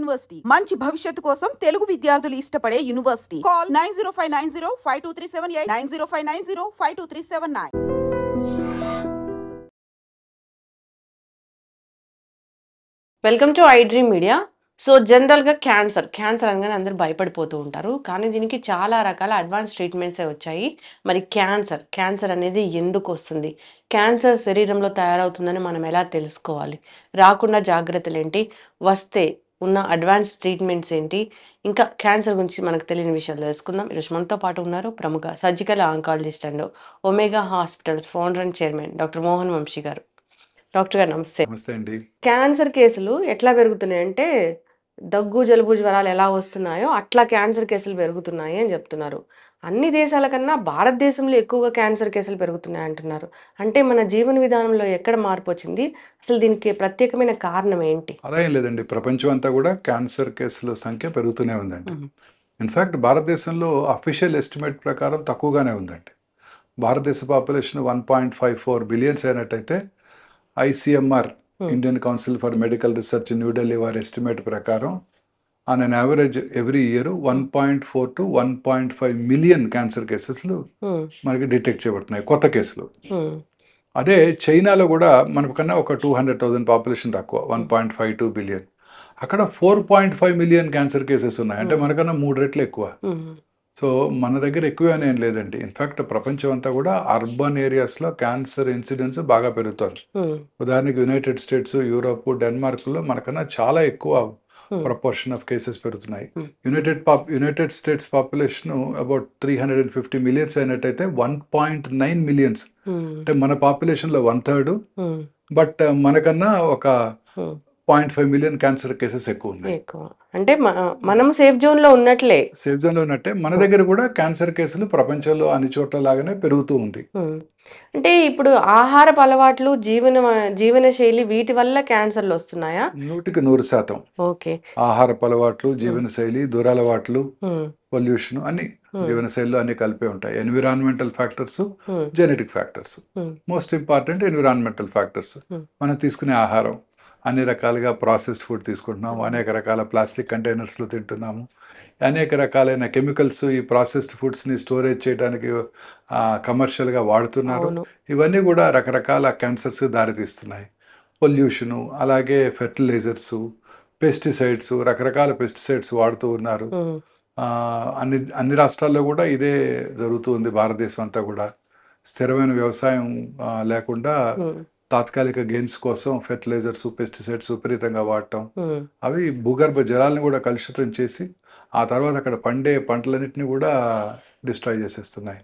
University మంచి భవిష్యత్తు కోసం తెలుగు విద్యార్థులు ఇష్టపడే university. Call 9059052378 9059052379. Welcome to iDream media. So జనరల్గా క్యాన్సర్ అనగానే అందరూ భయపడిపోతూ ఉంటారు. కానీ దీనికి చాలా రకాల అడ్వాన్స్ ట్రీట్మెంట్సే వచ్చాయి. మరి క్యాన్సర్ అనేది ఎందుకు వస్తుంది, క్యాన్సర్ శరీరంలో తయారవుతుందని మనం ఎలా తెలుసుకోవాలి, రాకుండా జాగ్రత్తలు ఏంటి, వస్తే ఉన్న అడ్వాన్స్ ట్రీట్మెంట్స్ ఏంటి, ఇంకా క్యాన్సర్ గురించి మనకు తెలియని విషయాలు తెలుసుకుందాం. ఈరోజు మనతో పాటు ఉన్నారు ప్రముఖ surgical oncologist and Omega Hospitals founder and chairman doctor Mohan Vamsi గారు. డాక్టర్ గారు నమస్తే. నమస్తే అండి. క్యాన్సర్ కేసులు ఎట్లా పెరుగుతున్నాయి అంటే, దగ్గు జలుబు జ్వరాలు ఎలా వస్తున్నాయో అట్లా క్యాన్సర్ కేసులు పెరుగుతున్నాయి అని చెప్తున్నారు. అన్ని దేశాల కన్నా భారతదేశంలో ఎక్కువగా క్యాన్సర్ కేసులు పెరుగుతున్నాయి అంటున్నారు. అంటే మన జీవన విధానంలో ఎక్కడ మార్పు వచ్చింది, అసలు దీనికి ప్రత్యేకమైన కారణం ఏంటి? అలా ఏం లేదండి, ప్రపంచం అంతా కూడా క్యాన్సర్ కేసుల సంఖ్య పెరుగుతూనే ఉందండి. ఇన్ఫ్యాక్ట్ భారతదేశంలో అఫీషియల్ ఎస్టిమేట్ ప్రకారం తక్కువగానే ఉందండి. భారతదేశ పాపులేషన్ 1.54 బిలియన్స్ అయినట్టయితే ICMR Indian council for medical research New Delhi వారి ఎస్టిమేట్ ప్రకారం on an average every year 1.4 to 1.5 million cancer కేసెస్లు మనకి డిటెక్ట్ చేయబడుతున్నాయి, కొత్త కేసులు. అదే చైనాలో కూడా మనకన్నా ఒక 200,000 పాపులేషన్ తక్కువ, 1.52 బిలియన్. అక్కడ 4.5 మిలియన్ క్యాన్సర్ కేసెస్ ఉన్నాయి, అంటే మనకన్నా 3 రెట్లు ఎక్కువ. సో మన దగ్గర ఎక్కువనే ఏం లేదండి. ఇన్ఫ్యాక్ట్ ప్రపంచం అంతా కూడా అర్బన్ ఏరియాస్లో క్యాన్సర్ ఇన్సిడెన్స్ బాగా పెరుగుతుంది. ఉదాహరణకి యునైటెడ్ స్టేట్స్, యూరోప్, డెన్మార్క్లో మనకన్నా చాలా ఎక్కువ ప్రపోర్షన్ ఆఫ్ కేసెస్ పెరుగుతున్నాయి. United states population about 350 millions అయినట్టయితే 1.9 మిలియన్స్, అంటే మన పాపులేషన్లో 1/3. బట్ మనకన్నా ఒక 0.5 మిలియన్ క్యాన్సర్ కేసెస్ ఎక్కువ ఉన్నాయి. అంటే మనం సేఫ్ జోన్లో ఉన్నట్లే. సేఫ్ జోన్లో ఉన్నట్టే మన దగ్గర కూడా క్యాన్సర్ కేసులు ప్రపంచంలో అన్ని చోట్ల లాగానే పెరుగుతూ ఉంది. అంటే ఇప్పుడు ఆహారపు అలవాట్లు, జీవన శైలి వీటి వల్ల క్యాన్సర్లు వస్తున్నాయా? 100% ఓకే. ఆహారపు అలవాట్లు, జీవన శైలి, దురలవాట్లు, పొల్యూషన్ అన్ని జీవన శైలిలో అన్ని కలిపే ఉంటాయి. Environmental factors, genetic factors. Most important environmental factors. మనం తీసుకునే ఆహారం, అన్ని రకాలుగా ప్రాసెస్డ్ ఫుడ్ తీసుకుంటున్నాము, అనేక రకాల ప్లాస్టిక్ కంటైనర్స్లో తింటున్నాము, అనేక రకాలైన కెమికల్స్ ఈ ప్రాసెస్డ్ ఫుడ్స్ని స్టోరేజ్ చేయడానికి కమర్షియల్గా వాడుతున్నారు. ఇవన్నీ కూడా రకరకాల క్యాన్సర్స్ దారితీస్తున్నాయి. పొల్యూషను, అలాగే ఫెర్టిలైజర్స్, పెస్టిసైడ్స్, రకరకాల పెస్టిసైడ్స్ వాడుతూ ఉన్నారు. అన్ని రాష్ట్రాల్లో కూడా ఇదే జరుగుతుంది. భారతదేశం అంతా కూడా స్థిరమైన వ్యవసాయం లేకుండా తాత్కాలిక గెయిన్స్ కోసం ఫెర్టిలైజర్స్, పెస్టిసైడ్స్ విపరీతంగా వాడటం, అవి భూగర్భ జలాలను కూడా కలుషితం చేసి ఆ తర్వాత అక్కడ పండే పంటలన్నింటినీ కూడా డిస్ట్రాయ్ చేసేస్తున్నాయి.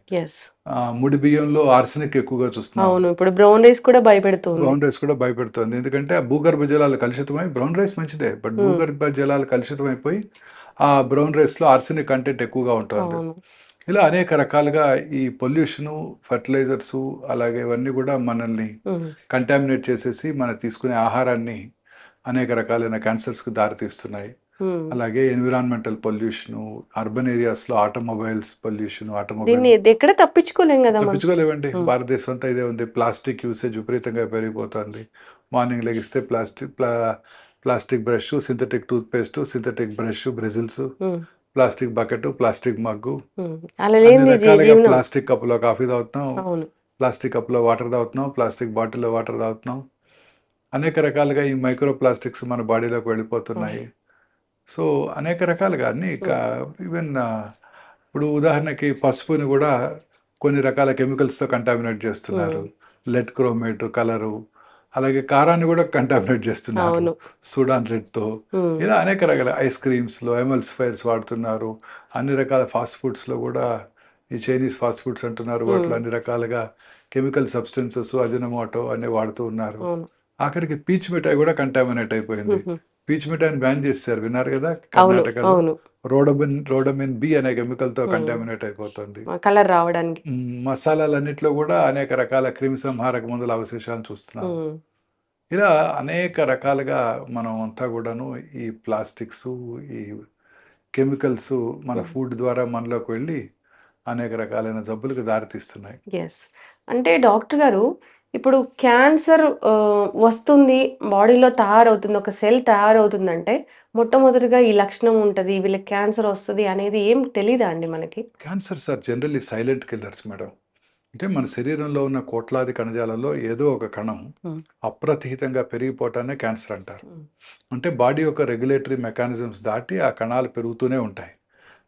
ముడి బియ్యంలో ఆర్సెనిక్ ఎక్కువగా చూస్తున్నాం. ఇప్పుడు బ్రౌన్ రైస్ కూడా భయపెడుతుంది. ఎందుకంటే ఆ భూగర్భ జలాలు కలుషితమై, బ్రౌన్ రైస్ మంచిదే, బట్ భూగర్భ జలాలు కలుషితమైపోయి ఆ బ్రౌన్ రైస్లో ఆర్సెనిక్ కంటెంట్ ఎక్కువగా ఉంటుంది. ఇలా అనేక రకాలుగా ఈ పొల్యూషను, ఫర్టిలైజర్సు, అలాగే ఇవన్నీ కూడా మనల్ని కంటామినేట్ చేసేసి మనం తీసుకునే ఆహారాన్ని అనేక రకాలైన క్యాన్సర్స్కి దారితీస్తున్నాయి. అలాగే ఎన్విరాన్మెంటల్ పొల్యూషను, అర్బన్ ఏరియాస్లో ఆటోమొబైల్స్ పొల్యూషన్, ఎక్కడ తప్పించుకోలేవండి. భారతదేశం అంతా ఇదే ఉంది. ప్లాస్టిక్ యూసేజ్ విపరీతంగా పెరిగిపోతుంది. మార్నింగ్ లెగిస్తే plastic brush, synthetic toothpaste, synthetic brush, bristles, plastic bucket, plastic mug, plastic కప్పులో కాఫీ తాగుతున్నాం, ప్లాస్టిక్ కప్పులో వాటర్ తాగుతున్నాం, ప్లాస్టిక్ బాటిల్లో వాటర్ తాగుతున్నాం. అనేక రకాలుగా ఈ మైక్రో ప్లాస్టిక్స్ మన బాడీలోకి వెళ్ళిపోతున్నాయి. సో అనేక రకాలుగా అన్ని ఈవెన్ ఇప్పుడు ఉదాహరణకి పసుపుని కూడా కొన్ని రకాల కెమికల్స్తో కంటామినేట్ చేస్తున్నారు. లెడ్ క్రోమేట్ కలరు, అలాగే కారాన్ని కూడా కంటామినేట్ చేస్తున్నారు సూడాన్ రెడ్తో. ఇలా అనేక రకాల ఐస్ క్రీమ్స్లో ఎమల్సిఫైర్స్ వాడుతున్నారు. అన్ని రకాల ఫాస్ట్ ఫుడ్స్లో కూడా ఈ చైనీస్ ఫాస్ట్ ఫుడ్స్ అంటున్నారు, వాటిలో అన్ని రకాలుగా కెమికల్ సబ్స్టెన్సెస్, అజినోమోటో అన్నీ వాడుతూ ఉన్నారు. ఆఖరికి పీచ్ మిఠాయి కూడా కంటామినేట్ అయిపోయింది. పీచ్ మిఠాయిని బ్యాన్ చేశారు, విన్నారు కదా కర్ణాటకలో. రోడమిన్ బి అనే కెమికల్తో కంటామినేట్ అయిపోతుంది. కలర్ రావడానికి మసాలాలన్నింటిలో కూడా అనేక రకాల క్రిమి సంహారక మందుల అవశేషాలను చూస్తున్నాం. ఇలా అనేక రకాలుగా మనం అంతా కూడాను ఈ ప్లాస్టిక్స్, ఈ కెమికల్స్ మన ఫుడ్ ద్వారా మనలోకి వెళ్ళి అనేక రకాలైన జబ్బులకు దారితీస్తున్నాయి. అంటే డాక్టర్ గారు, ఇప్పుడు క్యాన్సర్ వస్తుంది, బాడీలో తయారవుతుంది, ఒక సెల్ తయారవుతుందంటే మొట్టమొదటిగా ఈ లక్షణం ఉంటది, వీళ్ళకి క్యాన్సర్ వస్తది అనేది ఏం తెలీదా అండి మనకి? Cancers are generally silent killers madam. అంటే మన శరీరంలో ఉన్న కోట్లాది కణజాలలో ఏదో ఒక కణం హ్మ్. అప్రతిహితంగా పెరిగిపోవటాన్ని క్యాన్సర్ అంటారు. హ్మ్. అంటే బాడీ యొక్క రెగ్యులేటరీ మెకానిజమ్స్ దాటి ఆ కణాలు పెరుగుతూనే ఉంటాయి.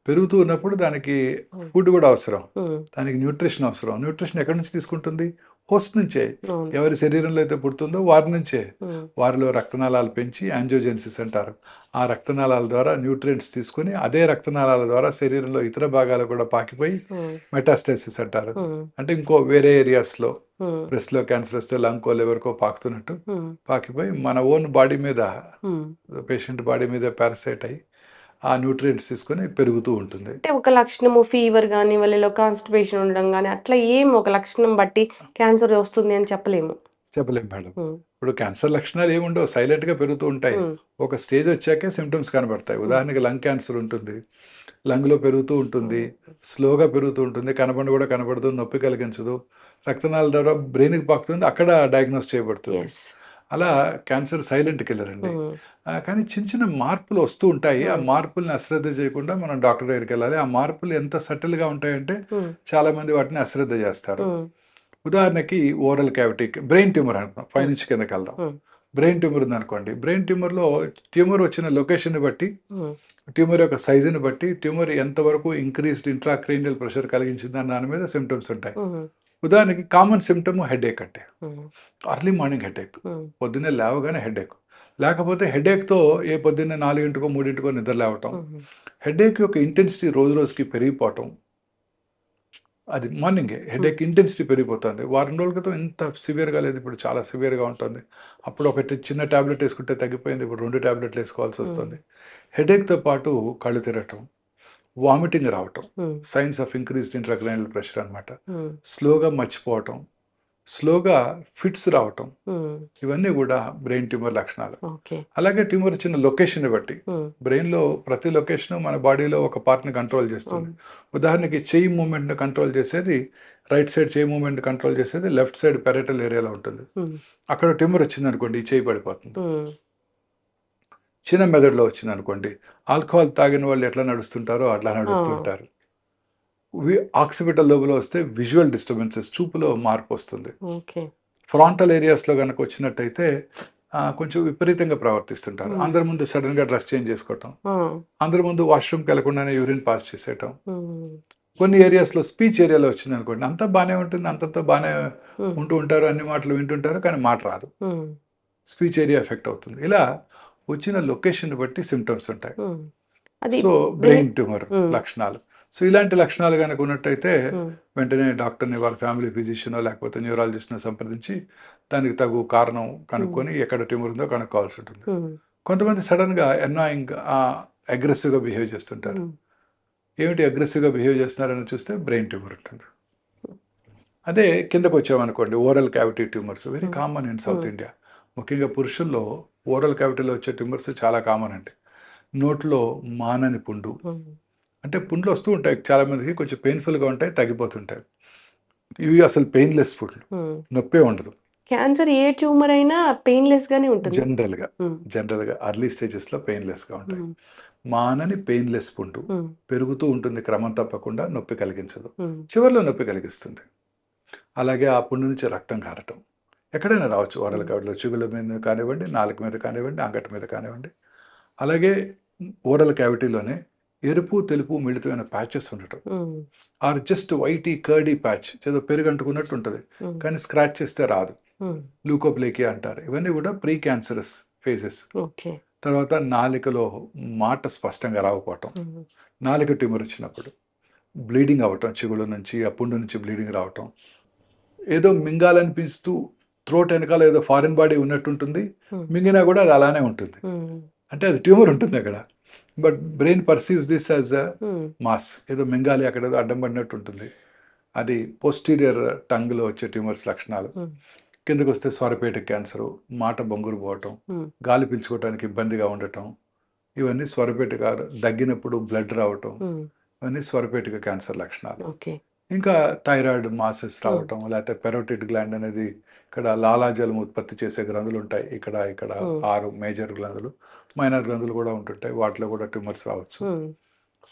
పెరుగుతూ ఉన్నప్పుడు దానికి హ్మ్. ఫుడ్ కూడా అవసరం. హ్మ్. దానికి న్యూట్రిషన్ అవసరం. న్యూట్రిషన్ ఎక్కడి నుంచి తీసుకుంటుంది? హోస్ట్ నుంచే. అవును. ఎవరి శరీరంలో అయితే పుడుతుందో వారి నుంచే. హ్మ్. వారిలో రక్తనాళాలు పెంచి యాంజియోజెన్సిస్ అంటారు. ఆ రక్తనాళాల ద్వారా న్యూట్రియంట్స్ తీసుకొని అదే రక్తనాళాల ద్వారా శరీరంలో ఇతర భాగాలకు కూడా పాకిపోయి హ్మ్. మెటాస్టాసిస్ అంటారు. హ్మ్. అంటే ఇంకో వేరే ఏరియాస్‌లో హ్మ్. బ్రెస్ట్‌లో క్యాన్సర్ వస్తే లంగ్‌కో, లివర్‌కో పాకుతున్నట్టు హ్మ్. పాకిపోయి మన ఓన్ బాడీ మీద హ్మ్. పేషెంట్ బాడీ మీద పారసైట్ అయ్యి ఆ న్యూట్రియంట్స్ తీసుకొని పెరుగుతూ ఉంటుంది. అంటే ఒక లక్షణము ఫీవర్ గాని, వాళ్ళలో కాన్‌స్టిపేషన్ ఉండడం గాని, అట్లా ఏం ఒక లక్షణం బట్టి క్యాన్సర్ వస్తుంది అని చెప్పలేము. చెప్పలేం మేడం. హ్మ్. ఇప్పుడు క్యాన్సర్ లక్షణాలు ఏముండవు. సైలెంట్‌గా పెరుగుతూ ఉంటాయి. హ్మ్. ఒక స్టేజ్ వచ్చాకే సింప్టమ్స్ కనబడతాయి. హ్మ్. ఉదాహరణకి లంగ్ క్యాన్సర్ ఉంటుంది. లంగ్‌లో పెరుగుతూ ఉంటుంది. హ్మ్. స్లోగా పెరుగుతూ ఉంటుంది. కనబడి కూడా కనబడదు. నొప్పి కలిగించదు. రక్తనాళాల ద్వారా బ్రెయిన్‌కి పాకుతుంది. అక్కడ డయాగ్నోస్ చేయబడుతుంది. యెస్. అలా క్యాన్సర్ సైలెంట్ కిల్లర్ అండి. హ్మ్. కానీ చిన్న చిన్న మార్పులు వస్తూ ఉంటాయి. ఆ హ్మ్. మార్పుల్ని అశ్రద్ధ చేయకుండా మనం డాక్టర్ దగ్గరికెళ్ళాలి. ఆ మార్పులు ఎంత సటిల్‌గా ఉంటాయంటే హ్మ్. చాలామంది వాటిని అశ్రద్ధ చేస్తారు. హ్మ్. ఉదాహరణకి ఓరల్ క్యావిటీ బ్రెయిన్ ట్యూమర్ అనుకున్నాం. హ్మ్. పైనుంచి కిందకెళ్దాం. హ్మ్. బ్రెయిన్ ట్యూమర్ ఉందనుకోండి. బ్రెయిన్ ట్యూమర్‌లో ట్యూమర్ వచ్చిన లొకేషన్‌ని బట్టి, హ్మ్. ట్యూమర్ యొక్క సైజుని బట్టి, ట్యూమర్ ఎంతవరకు ఇంక్రీజ్డ్ ఇంట్రాక్రేనియల్ ప్రెషర్ కలిగించిందన్న దాని మీద సింప్టమ్స్ ఉంటాయి. హ్మ్. ఉదాహరణకి కామన్ సింప్టమ్ హెడేక్ అంటే. హ్మ్. Early morning headache. హ్మ్. పొద్దున్నే లేవగానే హెడేక్. లేకపోతే హెడేక్‌తో పొద్దున్నే 4కో, 3కో నిద్ర లేవటం. హుహు. హెడేక్ యొక్క ఇంటెన్సిటీ రోజు రోజుకి పెరిగిపోవటం. అది మార్నింగే హ్మ్. హెడేక్ ఇంటెన్సిటీ పెరిగిపోతుంది. వారం రోజుల క్రితం ఇంత సివియర్‌గా లేదు. ఇప్పుడు చాలా సివియర్‌గా ఉంటుంది. అప్పుడు ఒకటి చిన్న టాబ్లెట్ ఏసుకుంటే తగ్గిపోయింది. ఇప్పుడు 2 టాబ్లెట్‌లు హ్మ్. ఏసుకోవాల్సొస్తుంది. హెడేక్‌తో పాటు కళ్ళు తిరగటం, వామిటింగ్ రావటం. హ్మ్. Science of increased intracranial pressure అన్నమాట. హ్మ్. స్లోగా మర్చిపోవటం, స్లోగా ఫిట్స్ రావటం. హ్మ్. ఇవన్నీ గూడా బ్రెయిన్ ట్యూమర్ లక్షణాలు. ఓకే. అలాగే ట్యూమర్ వచ్చిన లొకేషన్‌ని బట్టి. హ్మ్. బ్రెయిన్‌లో ప్రతి లొకేషను మన బాడీలో ఒక పార్ట్‌ని కంట్రోల్ చేస్తుంది. అవును. ఉదాహరణకి చెయ్యి మూవ్‌మెంట్‌ని కంట్రోల్ చేసేది రైట్ సైడ్ చెయ్యి మూవ్‌మెంట్‌ని కంట్రోల్ చేసేది లెఫ్ట్ సైడ్ పారియటల్ ఏరియాలో ఉంటుంది. హ్మ్. అక్కడ ట్యూమర్ వచ్చిందనుకోండి ఈ చెయ్యి పడిపోతుంది. హ్మ్. చిన్న మెదడులో వచ్చిందనుకోండి ఆల్కహాల్ తాగిన వాళ్ళు ఎట్లా నడుస్తుంటారో అట్లా ఆ! నడుస్తుంటారు. ఆక్సిపిటల్ లోబ్‌లో వస్తే విజువల్ డిస్టర్బెన్సెస్ చూపులో మార్పు వస్తుంది. ఓకే. ఫ్రాంటల్ ఏరియాస్‌లో గనక వచ్చినట్టయితే కొంచెం విపరీతంగా ప్రవర్తిస్తుంటారు. హ్మ్. అందరి ముందు సడెన్‌గా డ్రెస్ చేంజ్ చేసుకోవటం. ఆ! అందరి ముందు వాష్‌రూమ్‌కెళ్ళకుండానే యూరిన్ పాస్ చేసేయటం. హ్మ్. కొన్ని ఏరియాస్‌లో స్పీచ్ ఏరియాలో వచ్చిందనుకోండి. అంతా బానే ఉంటుంది. అంతంతా బానే హ్మ్. ఉంటూ ఉంటారు. అన్ని మాటలు వింటుంటారు. కానీ మాట రాదు. హ్మ్. స్పీచ్ ఏరియా ఎఫెక్ట్ అవుతుంది. ఇలా వచ్చిన లొకేషన్‌ని బట్టి సింప్టమ్స్ ఉంటాయి. హ్మ్. అది సో, బ్రెయిన్ బ్రెయిన్ ట్యూమర్ హ్మ్. లక్షణాలు. సో, ఇలాంటి లక్షణాలు గనక ఉన్నట్టయితే హ్మ్. వెంటనే డాక్టర్‌ని వాళ్ళ ఫ్యామిలీ ఫిజిషియనో లేకపోతే న్యూరాలజిస్ట్‌నో సంప్రదించి దానికి తగు కారణం హ్మ్. కనుక్కొని ఎక్కడ ట్యూమర్ ఉందో కనుక్కోవాల్సి ఉంటుంది. హ్మ్. కొంతమంది సడెన్‌గా అన్నాయింగ్ అగ్రెసివ్‌గా బిహేవ్ చేస్తుంటారు. హ్మ్. ఏమిటి అగ్రెసివ్‌గా బిహేవ్ చేస్తున్నారని చూస్తే బ్రెయిన్ ట్యూమర్ ఉంటుంది. అదే కిందకొచ్చామనుకోండి ఓరల్ క్యావిటీ ట్యూమర్స్ వెరీ హ్మ్. కామన్ ఇన్ సౌత్ హ్మ్. ఇండియా. ముఖ్యంగా పురుషుల్లో ఓరల్ క్యావిటీలో వచ్చే ట్యూమర్స్ చాలా కామన్ అండి. నోట్లో మానని పుండు. హ్మ్. అంటే పుండ్లు వస్తూ ఉంటాయి. చాలా మందికి కొంచెం పెయిన్‌ఫుల్‌గా ఉంటాయి. తగ్గిపోతుంటాయి. ఇవి అసలు పెయిన్‌లెస్ పుండ్లు. హ్మ్. నొప్పే ఉండదు. క్యాన్సర్ ఏ ట్యూమర్ అయినా పెయిన్‌లెస్ గానే ఉంటుంది. జనరల్‌గా. హ్మ్. జనరల్‌గా ఎర్లీ స్టేజెస్‌లో పెయిన్‌లెస్‌గా ఉంటాయి. హ్మ్. మానని పెయిన్‌లెస్ పుండు. హ్మ్. పెరుగుతూ ఉంటుంది క్రమం తప్పకుండా నొప్పి కలిగించదు. హ్మ్. చివర్లో నొప్పి కలిగిస్తుంది. అలాగే ఆ పుండు నుంచి రక్తం కారటం. ఎక్కడైనా రావచ్చు. ఓరల్ హ్మ్. క్యావిటీలో చిగుళ్ళ మీద కానివ్వండి, నాలుక మీద కానివ్వండి, అంగటి మీద కానివ్వండి. అలాగే ఓరల్ క్యావిటీలోనే ఎరుపు, తెలుపు మిళితమైన ప్యాచెస్ ఉండటం. Hmm. Or just whitey curdy patch ఏదో పెరుగు అంటుకున్నట్టు ఉంటుంది. హ్మ్. కానీ స్క్రాచ్ చేస్తే రాదు. హ్మ్. ల్యూకోప్లేకియా అంటారు. ఇవన్నీ కూడా ప్రీ క్యాన్సరస్ ఫేజెస్. ఓకే. తర్వాత నాలికలో మాట స్పష్టంగా రాకపోవటం. హ్మ్. నాలిక ట్యూమర్ వచ్చినప్పుడు. బ్లీడింగ్ అవ్వటం చిగుళ్ళ నుంచి, ఆ పుండు నుంచి బ్లీడింగ్ రావటం. ఏదో మింగాలనిపిస్తూ థ్రోట్ వెనకాల ఏదో ఫారిన్ బాడీ ఉన్నట్టుంటుంది. హ్మ్. మింగినా కూడా అది అలానే ఉంటుంది. హ్మ్. అంటే అది ట్యూమర్ ఉంటుంది అక్కడ. But brain perceives this as a హ్మ్. మాస్. ఏదో మింగాలి అక్కడ ఏదో అడ్డం పడినట్టు ఉంటుంది. అది పోస్టీరియర్ టంగ్‌లో వచ్చే ట్యూమర్స్ లక్షణాలు. హ్మ్. కిందకొస్తే స్వరపేటిక క్యాన్సరు, మాట బొంగురు పోవటం, హ్మ్. గాలి పీల్చుకోవటానికి ఇబ్బందిగా ఉండటం. ఇవన్నీ స్వరపేటిక దగ్గినప్పుడు బ్లడ్ రావటం. హ్మ్. ఇవన్నీ స్వరపేటిక క్యాన్సర్ లక్షణాలు. ఓకే. ఇంకా థైరాయిడ్ మాసెస్ రావటం, లేకపోతే పెరోటిడ్ గ్లాండ్ అనేది ఇక్కడ లాలాజలం ఉత్పత్తి చేసే గ్రంథులు ఉంటాయి. ఇక్కడ 6 మేజర్ గ్రంథులు, మైనర్ గ్రంథులు కూడా ఉంటుంటాయి. వాటిలో కూడా ట్యూమర్స్ రావచ్చు.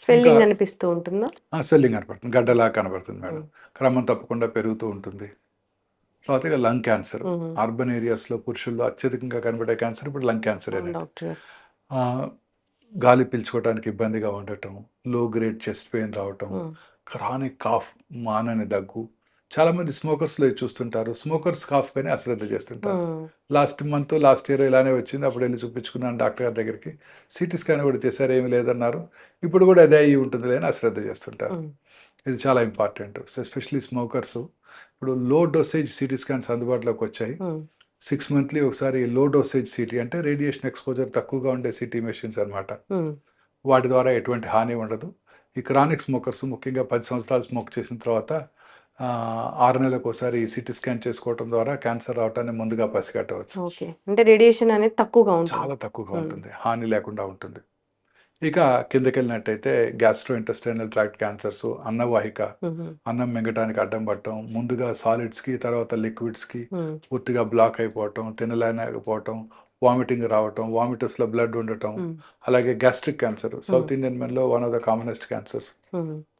స్వెల్లింగ్ అనిపిస్తూ ఉంటుందా? స్వెల్లింగ్ కనపడుతుంది, గడ్డలా కనబడుతుంది మేడం. క్రమం తప్పకుండా పెరుగుతూ ఉంటుంది. తర్వాత ఇక లంగ్ క్యాన్సర్, అర్బన్ ఏరియాస్లో పురుషుల్లో అత్యధికంగా కనబడే క్యాన్సర్ ఇప్పుడు లంగ్ క్యాన్సర్. డాక్టర్ గాలి పీల్చుకోవడానికి ఇబ్బందిగా ఉండటం, లో గ్రేడ్ చెస్ట్ పెయిన్ రావటం, క్రానిక్ కాఫ్, మానని దగ్గు. చాలా మంది స్మోకర్స్లో చూస్తుంటారు. స్మోకర్స్ కాఫ్ కానీ అశ్రద్ధ చేస్తుంటారు. లాస్ట్ ఇయర్ ఇలానే వచ్చింది. అప్పుడు వెళ్ళి చూపించుకున్నాను డాక్టర్ గారి దగ్గరికి. సిటీ స్కాన్ కూడా చేశారు, ఏమీ లేదన్నారు. ఇప్పుడు కూడా అదే అయ్యి ఉంటుంది అని అశ్రద్ధ చేస్తుంటారు. ఇది చాలా ఇంపార్టెంట్, ఎస్పెషలీ స్మోకర్స్. ఇప్పుడు లో డోసేజ్ సిటీ స్కాన్స్ అందుబాటులోకి వచ్చాయి. 6 మంత్లీ ఒకసారి లో డోసేజ్ సిటీ, అంటే రేడియేషన్ ఎక్స్పోజర్ తక్కువగా ఉండే సిటీ మెషిన్స్ అన్నమాట. వాటి ద్వారా ఎటువంటి హాని ఉండదు. ఈ క్రానిక్ స్మోకర్స్ ముఖ్యంగా 10 సంవత్సరాలు స్మోక్ చేసిన తర్వాత 6 నెలలకు ఒకసారి సిటీ స్కాన్ చేసుకోవడం ద్వారా క్యాన్సర్ రావటాన్ని ముందుగా పసిగట్టవచ్చు. ఓకే, అంటే రేడియేషన్ అనేది తక్కువగా ఉంటుంది, చాలా తక్కువగా ఉంటుంది, హాని లేకుండా ఉంటుంది. ఇక కిందకి వెళ్ళినట్టయితే గ్యాస్ట్రో ఇంటెస్టైనల్ ట్రాక్ట్ క్యాన్సర్స్, అన్నవాహిక, అన్నం మింగటానికి అడ్డం పడటం, ముందుగా సాలిడ్స్కి తర్వాత లిక్విడ్స్కి పూర్తిగా బ్లాక్ అయిపోవటం, తినలేకపోవటం, వామిటింగ్ రావటం, వామిటస్లో బ్లడ్ ఉండటం. అలాగే గ్యాస్ట్రిక్ క్యాన్సర్, సౌత్ ఇండియన్ మెన్లో one of the commonest cancers.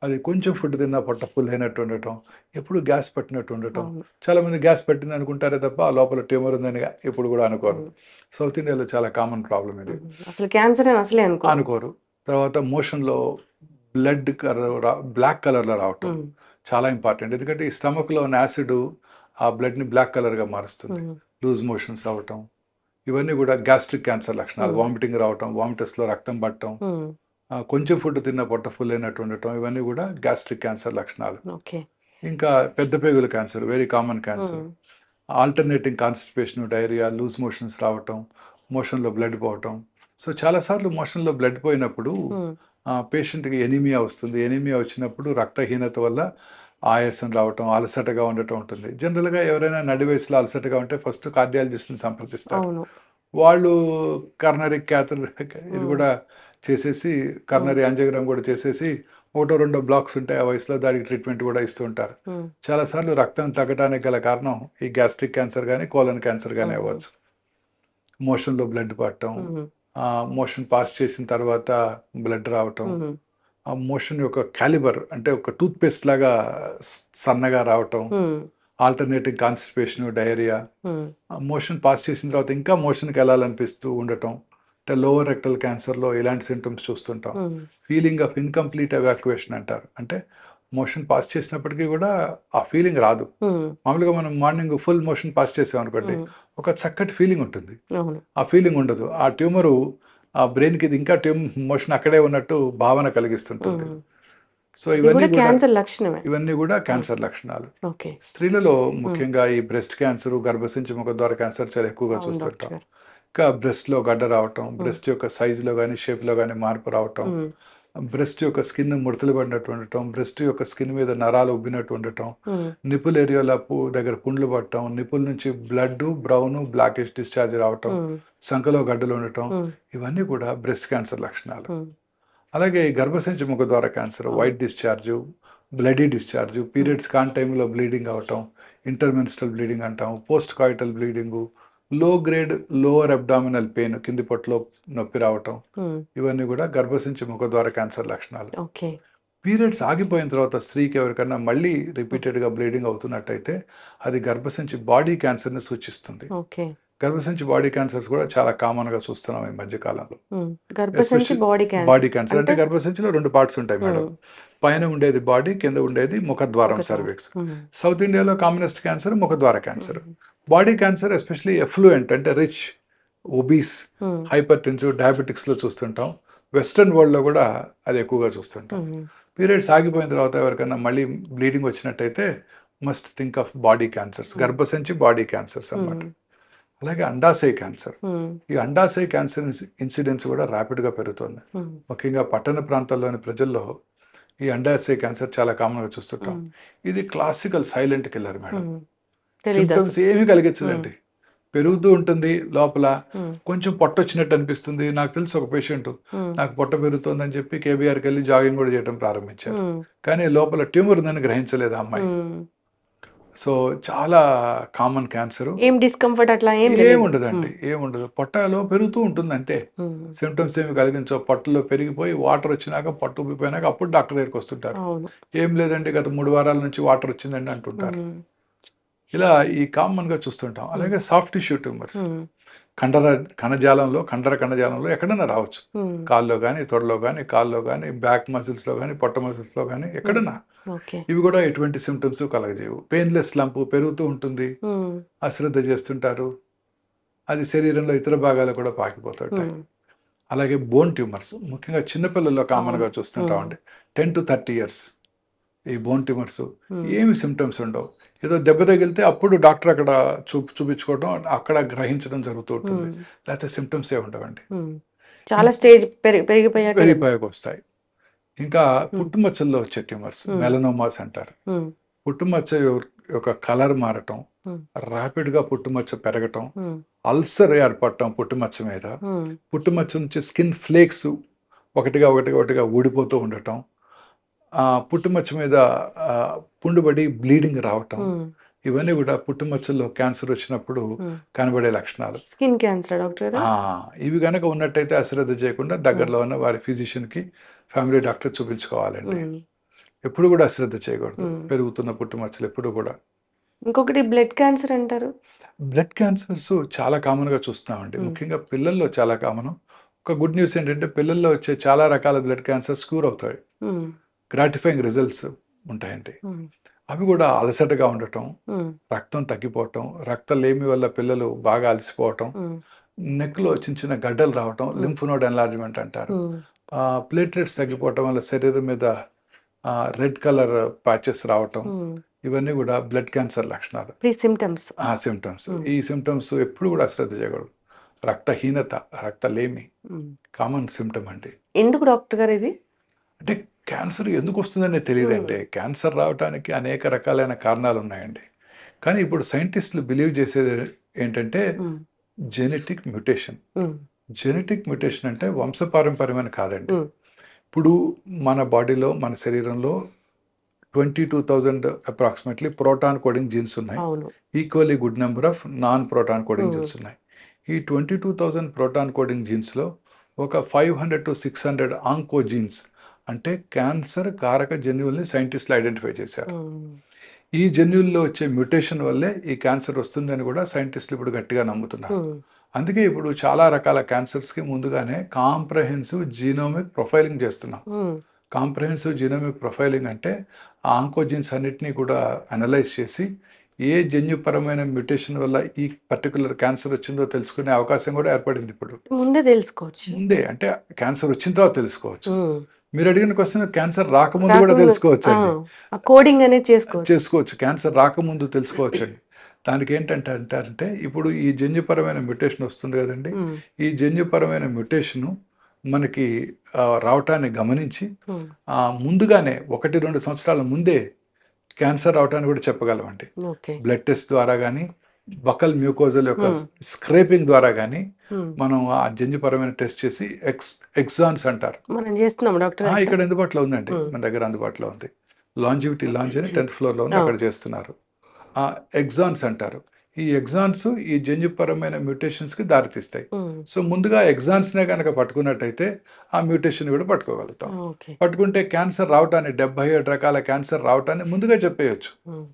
అది కొంచెం ఫుడ్ తిన్నా పొట్ట ఫుల్ అయినట్టు ఉండటం, ఎప్పుడు గ్యాస్ పట్టినట్టు ఉండటం. చాలా మంది గ్యాస్ పట్టింది అనుకుంటారే తప్ప ఆ లోపల ట్యూమర్ ఉందని ఎప్పుడు కూడా అనుకోరు. సౌత్ ఇండియాలో చాలా కామన్ ప్రాబ్లం ఇది, అసలు క్యాన్సర్ అని అసలే అనుకోరు. తర్వాత మోషన్లో బ్లడ్ బ్లాక్ కలర్లో రావటం చాలా ఇంపార్టెంట్. ఎందుకంటే ఈ స్టమక్లో ఉన్న యాసిడ్ ఆ బ్లడ్ని బ్లాక్ కలర్గా మారుస్తుంది. లూజ్ మోషన్స్ అవటం, ఇవన్నీ కూడా గ్యాస్ట్రిక్ క్యాన్సర్ లక్షణాలు. వామిటింగ్ రావటం, వామిటస్లో రక్తం పట్టడం, కొంచెం ఫుడ్ తిన్న పొట్ట ఫుల్ అయినట్టు ఉండటం, ఇవన్నీ కూడా గ్యాస్ట్రిక్ క్యాన్సర్ లక్షణాలు. ఇంకా పెద్ద పేగుల cancer, very common cancer. Alternating constipation, diarrhoea, loose motions రావటం, మోషన్లో బ్లడ్ పోవటం. సో చాలాసార్లు మోషన్లో బ్లడ్ పోయినప్పుడు పేషెంట్కి ఎనీమియా వస్తుంది. ఎనీమియా వచ్చినప్పుడు రక్తహీనత వల్ల ఆయాసం రావటం, అలసటగా ఉండటం ఉంటుంది. జనరల్గా ఎవరైనా నడి వయసులో అలసటగా ఉంటే ఫస్ట్ కార్డియాలజిస్ట్ని సంప్రదిస్తారు. వాళ్ళు కర్నరీ క్యాథర్ ఇది కూడా చేసేసి, కర్నరీ యాంజియోగ్రామ్ కూడా చేసేసి 1-2 బ్లాక్స్ ఉంటాయి ఆ వయసులో, దానికి ట్రీట్మెంట్ కూడా ఇస్తూ ఉంటారు. చాలాసార్లు రక్తం తగ్గడానికి గల కారణం ఈ గ్యాస్ట్రిక్ క్యాన్సర్ కానీ కోలన్ క్యాన్సర్ కానీ అవ్వచ్చు. మోషన్లో బ్లడ్ పడటం, మోషన్ పాస్ చేసిన తర్వాత బ్లడ్ రావటం, ఆ మోషన్ యొక్క క్యాలిబర్ అంటే ఒక టూత్ పేస్ట్ లాగా సన్నగా రావటం, alternating constipation, diarrhoea, motion pass చేసిన తర్వాత ఇంకా మోషన్కి వెళ్ళాలనిపిస్తూ ఉండటం. అంటే లోవర్ రెక్టల్ క్యాన్సర్లో ఇలాంటి సింటమ్స్ చూస్తుంటాం. ఫీలింగ్ ఆఫ్ ఇన్కంప్లీట్ ఎవాక్యుయేషన్ అంటారు. అంటే మోషన్ పాస్ చేసినప్పటికీ కూడా ఆ ఫీలింగ్ రాదు. మామూలుగా మనం మార్నింగ్ ఫుల్ మోషన్ పాస్ చేసాం అనుకోండి, ఒక చక్కటి ఫీలింగ్ ఉంటుంది. ఆ ఫీలింగ్ ఉండదు. ఆ ట్యూమరు ఆ బ్రెయిన్కి ఇది ఇంకా మోషన్ అక్కడే ఉన్నట్టు భావన కలిగిస్తుంటుంది. సో ఇవన్నీ కూడా క్యాన్సర్ లక్షణాలు. స్త్రీలలో ముఖ్యంగా ఈ బ్రెస్ట్ క్యాన్సర్, గర్భసంచి ముఖద్వార క్యాన్సర్ చాలా ఎక్కువగా చూస్తుంటాం. ఇంకా బ్రెస్ట్లో గడ్డ రావటం, బ్రెస్ట్ యొక్క సైజులో కానీ షేప్లో కానీ మార్పు రావటం, బ్రెస్ట్ యొక్క స్కిన్ ముడతలు పడినట్టు ఉండటం, బ్రెస్ట్ యొక్క స్కిన్ మీద నరాలు ఉబ్బినట్టు ఉండటం, నిపుల్ ఏరియాలో దగ్గర పుండ్లు పడటం, నిపుల్ నుంచి బ్లడ్ బ్రౌన్ బ్లాకిష్ డిశ్చార్జ్ రావటం, సంకలో గడ్డలు ఉండటం, ఇవన్నీ కూడా బ్రెస్ట్ క్యాన్సర్ లక్షణాలు. అలాగే గర్భసంచి ముఖద్వార cancer, white discharge, bloody discharge, periods కాన్ టైంలో బ్లీడింగ్ అవటం, ఇంటర్మెన్స్ట్రల్ బ్లీడింగ్ అంటాం, post coital bleeding, low grade lower abdominal pain, కింది పొట్టలో నొప్పి రావటం, ఇవన్నీ కూడా గర్భసంచి ముఖద్వార క్యాన్సర్ లక్షణాలు. పీరియడ్స్ ఆగిపోయిన తర్వాత స్త్రీకి ఎవరికన్నా మళ్ళీ రిపీటెడ్గా బ్లీడింగ్ అవుతున్నట్టయితే అది గర్భసంచి బాడీ క్యాన్సర్ని సూచిస్తుంది. గర్భసంచి బాడీ క్యాన్సర్స్ కూడా చాలా కామన్ గా చూస్తున్నాం ఈ మధ్య కాలంలో. బాడీ క్యాన్సర్ అంటే గర్భసంచిలో 2 పార్ట్స్ ఉంటాయి మేడం. పైన ఉండేది బాడీ, కింద ఉండేది ముఖద్వారం, సర్విక్స్. సౌత్ ఇండియాలో కామనెస్ట్ క్యాన్సర్ ముఖద్వార cancer. Body cancer especially affluent అంటే rich, obese, hypertensive, diabetics లో చూస్తుంటాం. వెస్టర్న్ వరల్డ్ లో కూడా అది ఎక్కువగా చూస్తుంటాం. పీరియడ్స్ ఆగిపోయిన తర్వాత ఎవరికైనా మళ్ళీ బ్లీడింగ్ వచ్చినట్టయితే must think of body cancers, గర్భసంచి బాడీ క్యాన్సర్స్ అన్నమాట. అలాగే అండాశయ క్యాన్సర్, ఈ అండాశయ క్యాన్సర్ ఇన్సిడెన్స్ కూడా ర్యాపిడ్గా పెరుగుతుంది. ముఖ్యంగా పట్టణ ప్రాంతాల్లోని ప్రజల్లో ఈ అండాశయ క్యాన్సర్ చాలా కామన్గా చూస్తుంటాం. ఇది classical silent killer madam. Symptoms ఏమీ కలిగించదండి. పెరుగుతూ ఉంటుంది లోపల, ఉమ్, కొంచెం పొట్ట వచ్చినట్టు అనిపిస్తుంది. నాకు తెలిసి ఒక పేషెంట్ ఉమ్, నాకు పొట్ట పెరుగుతోందని చెప్పి కేబీఆర్కి వెళ్ళి జాగింగ్ కూడా చేయడం ప్రారంభించారు. ఉమ్, కానీ లోపల ట్యూమర్ ఉందని గ్రహించలేదు ఆ అమ్మాయి. ఉమ్. సో చాలా కామన్ క్యాన్సర్. ఏం డిస్కంఫర్ట్ అట్లా ఏం లేదు. ఏముండదండి, ఏముండదు. పొట్టలో పెరుగుతూ ఉంటుంది అంతే. ఉమ్, సిమ్టమ్స్ ఏమి కలిగించవు. పొట్టలో పెరిగిపోయి వాటర్ వచ్చినాక, పొట్ట ఉబ్బిపోయినాక అప్పుడు డాక్టర్ దగ్గరికి వస్తుంటారు. అవును. ఏం లేదండి గత 3 వారాల నుంచి వాటర్ వచ్చిందండి అంటుంటారు. ఉమ్, ఇలా ఈ కామన్ గా చూస్తుంటాం. అలాగే సాఫ్ట్ టిష్యూ ట్యూమర్స్ ఉమ్, కణజాలంలో కణజాలంలో ఎక్కడైనా రావచ్చు. ఉమ్, కాల్లో కానీ, తొడలో కానీ, కాల్లో కానీ, బ్యాక్ మసిల్స్ లో కానీ, పొట్ట మసిల్స్ లో కానీ, ఎక్కడైనా. ఓకే. ఇవి కూడా ఎటువంటి సిమ్టమ్స్ కలగజేయవు. పెయిన్లెస్ లంపు పెరుగుతూ ఉంటుంది, ఉమ్, అశ్రద్ధ చేస్తుంటారు, అది శరీరంలో ఇతర భాగాలు కూడా పాకిపోతుంటాయి. ఉమ్, అలాగే బోన్ ట్యూమర్స్ ముఖ్యంగా చిన్నపిల్లల్లో కామన్గా అవును. చూస్తుంటామండి. 10 to 30 years ఈ బోన్ ట్యూమర్స్ ఉమ్, ఏమి సిమ్టమ్స్ ఉండవు. ఏదో దెబ్బ తగిలితే అప్పుడు డాక్టర్ అక్కడ చూపించుకోవడం, అక్కడ గ్రహించడం జరుగుతూ ఉంటుంది. ఉమ్, లేకపోతే సిమ్టమ్స్ ఏ ఉండవండి. ఉమ్. చాలా స్టేజ్ పెరిగిపోయాక. పెరిగిపోయాక వస్తాయి. ఇంకా పుట్టుమచ్చల్లో వచ్చే ట్యూమర్స్ ఉమ్. మెలనోమాస్ అంటారు. ఉమ్, పుట్టుమచ్చ యొక్క కలర్ మారటం, ఉమ్, ర్యాపిడ్గా పుట్టుమచ్చ పెరగటం, ఉమ్, అల్సర్ ఏర్పడటం పుట్టుమచ్చ మీద, ఉమ్, పుట్టుమచ్చ నుంచి స్కిన్ ఫ్లేక్స్ ఒకటిగా ఊడిపోతూ ఉండటం, పుట్టుమచ్చ మీద పుండుబడి బ్లీడింగ్ రావటం, ఉమ్, ఇవన్నీ కూడా పుట్టుమచ్చల్లో క్యాన్సర్ వచ్చినప్పుడు ఉమ్. కనబడే లక్షణాలు. స్కిన్ క్యాన్సర్ డాక్టర్ గారు. ఇవి కనుక ఉన్నట్టయితే అశ్రద్ధ చేయకుండా దగ్గరలో ఉన్న వారి ఫిజిషియన్కి, ఫ్యామిలీ డాక్టర్ చూపించుకోవాలండి. ఉమ్. ఎప్పుడు కూడా అశ్రద్ధ చేయకూడదు ఉమ్. పెరుగుతున్న పుట్టుమచ్చలు ఎప్పుడు కూడా. ఇంకొకటి బ్లడ్ క్యాన్సర్ అంటారు. బ్లడ్ క్యాన్సర్స్ చాలా కామన్గా చూస్తున్నామండి. ముఖ్యంగా పిల్లల్లో చాలా కామన్. ఒక గుడ్ న్యూస్ ఏంటంటే పిల్లల్లో వచ్చే చాలా రకాల బ్లడ్ క్యాన్సర్స్ క్యూర్ అవుతాయి. ఉమ్, గ్రాటిఫైయింగ్ రిజల్ట్స్ ఉంటాయండి. ఉమ్, అవి కూడా అలసటగా ఉండటం, ఉమ్, రక్తం తగ్గిపోవటం, రక్తలేమి వల్ల పిల్లలు బాగా అలసిపోవటం, ఉమ్, నెక్లో చిన్న గడ్డలు రావటం, లింఫ్ నోడ్ ఎన్లార్జ్మెంట్ అంటారు. ఉమ్, ప్లేట్లెట్స్ తగ్గిపోవటం వల్ల శరీరం మీద రెడ్ కలర్ ప్యాచెస్ రావటం, ఉమ్. ఇవన్నీ కూడా బ్లడ్ క్యాన్సర్ లక్షణాలు, ప్రీ సిమ్టమ్స్. సిమ్టమ్స్. ఈ సిమ్టమ్స్ ఎప్పుడు కూడా అశ్రద్ధ చేయకూడదు. రక్తహీనత, రక్తలేమి కామన్ సిమ్టమ్ అండి. ఎందుకు డాక్టర్ గారు ఇది? అంటే క్యాన్సర్ ఎందుకు వస్తుందనే తెలియదండి. క్యాన్సర్ రావడానికి అనేక రకాలైన కారణాలు ఉన్నాయండి. కానీ ఇప్పుడు సైంటిస్టులు బిలీవ్ చేసేది ఏంటంటే ఉమ్, జెనెటిక్ మ్యూటేషన్. ఉమ్, జెనెటిక్ మ్యూటేషన్ అంటే వంశపారంపర్యమైన కాదండి. ఉమ్, ఇప్పుడు మన బాడీలో, మన శరీరంలో 22,000 అప్రాక్సిమేట్లీ ప్రోటాన్ కోడింగ్ జీన్స్ ఉన్నాయి. అవును. Equally good number of non proton coding Hmm. Jeans ఉన్నాయి. ఈ 22,000 ప్రోటాన్ కోడింగ్ జీన్స్లో ఒక 500 to 600 ఆంకో జీన్స్ అంటే క్యాన్సర్ కారక జన్యువుల్ని సైంటిస్టులు ఐడెంటిఫై చేశారు. ఉమ్, ఈ జన్యువుల్లో వచ్చే మ్యూటేషన్ వల్లే ఈ క్యాన్సర్ వస్తుందని కూడా సైంటిస్టులు ఇప్పుడు గట్టిగా నమ్ముతున్నారు. ఉమ్, అందుకే ఇప్పుడు చాలా రకాల క్యాన్సర్స్కి ముందుగానే కాంప్రహెన్సివ్ జీనోమిక్ ప్రొఫైలింగ్ చేస్తున్నాం. ఉమ్, కాంప్రహెన్సివ్ జీనోమిక్ ప్రొఫైలింగ్ అంటే ఆ ఆంకోజీన్స్ అన్నిటినీ కూడా అనలైజ్ చేసి ఏ జన్యుపరమైన మ్యూటేషన్ వల్ల ఈ పర్టికులర్ క్యాన్సర్ వచ్చిందో తెలుసుకునే అవకాశం కూడా ఏర్పడింది ఇప్పుడు. ముందే తెలుసుకోవచ్చు. ముందే అంటే క్యాన్సర్ వచ్చిన తర్వాత తెలుసుకోవచ్చు. ఉమ్, మీరు అడిగిన క్వశ్చన్ క్యాన్సర్ రాకముందు కూడా రాకముందు- తెలుసుకోవచ్చు అండి. ఆ కోడింగ్ అనేది చేసుకోవచ్చు. క్యాన్సర్ రాకముందు తెలుసుకోవచ్చు అండి. దానికి ఏంటంటే అంటారంటే ఇప్పుడు ఈ జన్యుపరమైన మ్యూటేషన్ వస్తుంది కదండి. ఉమ్, ఈ జన్యుపరమైన మ్యూటేషను మనకి రావటాన్ని గమనించి ఉమ్, ముందుగానే 1-2 సంవత్సరాల ముందే క్యాన్సర్ రావటాన్ని కూడా చెప్పగలమండి. ఓకే. బ్లడ్ టెస్ట్ ద్వారా కానీ, బకల్ మ్యూకోజల్ యొక్క స్క్రేపింగ్ ద్వారా కానీ ఉమ్, మనం ఆ జన్యుపరమైన టెస్ట్ చేసి ఎగ్జాన్స్ అంటారు. మనం చేస్తున్నాం డాక్టర్ గారు. ఇక్కడ అందుబాటులో ఉందండి, Hmm. మన దగ్గర అందుబాటులో ఉంది. లాంజివిటీ లాంజ్ అని 10th ఫ్లోర్లో ఉంది, అక్కడ చేస్తున్నారు. ఎగ్జాన్స్ అంటారు. ఈ ఎగ్జాన్స్ ఈ జన్యుపరమైన మ్యూటేషన్స్కి దారితీస్తాయి. ఉమ్, సో ముందుగా ఎగ్జాన్స్నే కనుక పట్టుకున్నట్టయితే ఆ మ్యూటేషన్ కూడా పట్టుకోగలుగుతాం. ఓకే. పట్టుకుంటే క్యాన్సర్ రావటాన్ని 77 రకాల క్యాన్సర్ రావటాన్ని ముందుగా చెప్పేయచ్చు. ఉమ్,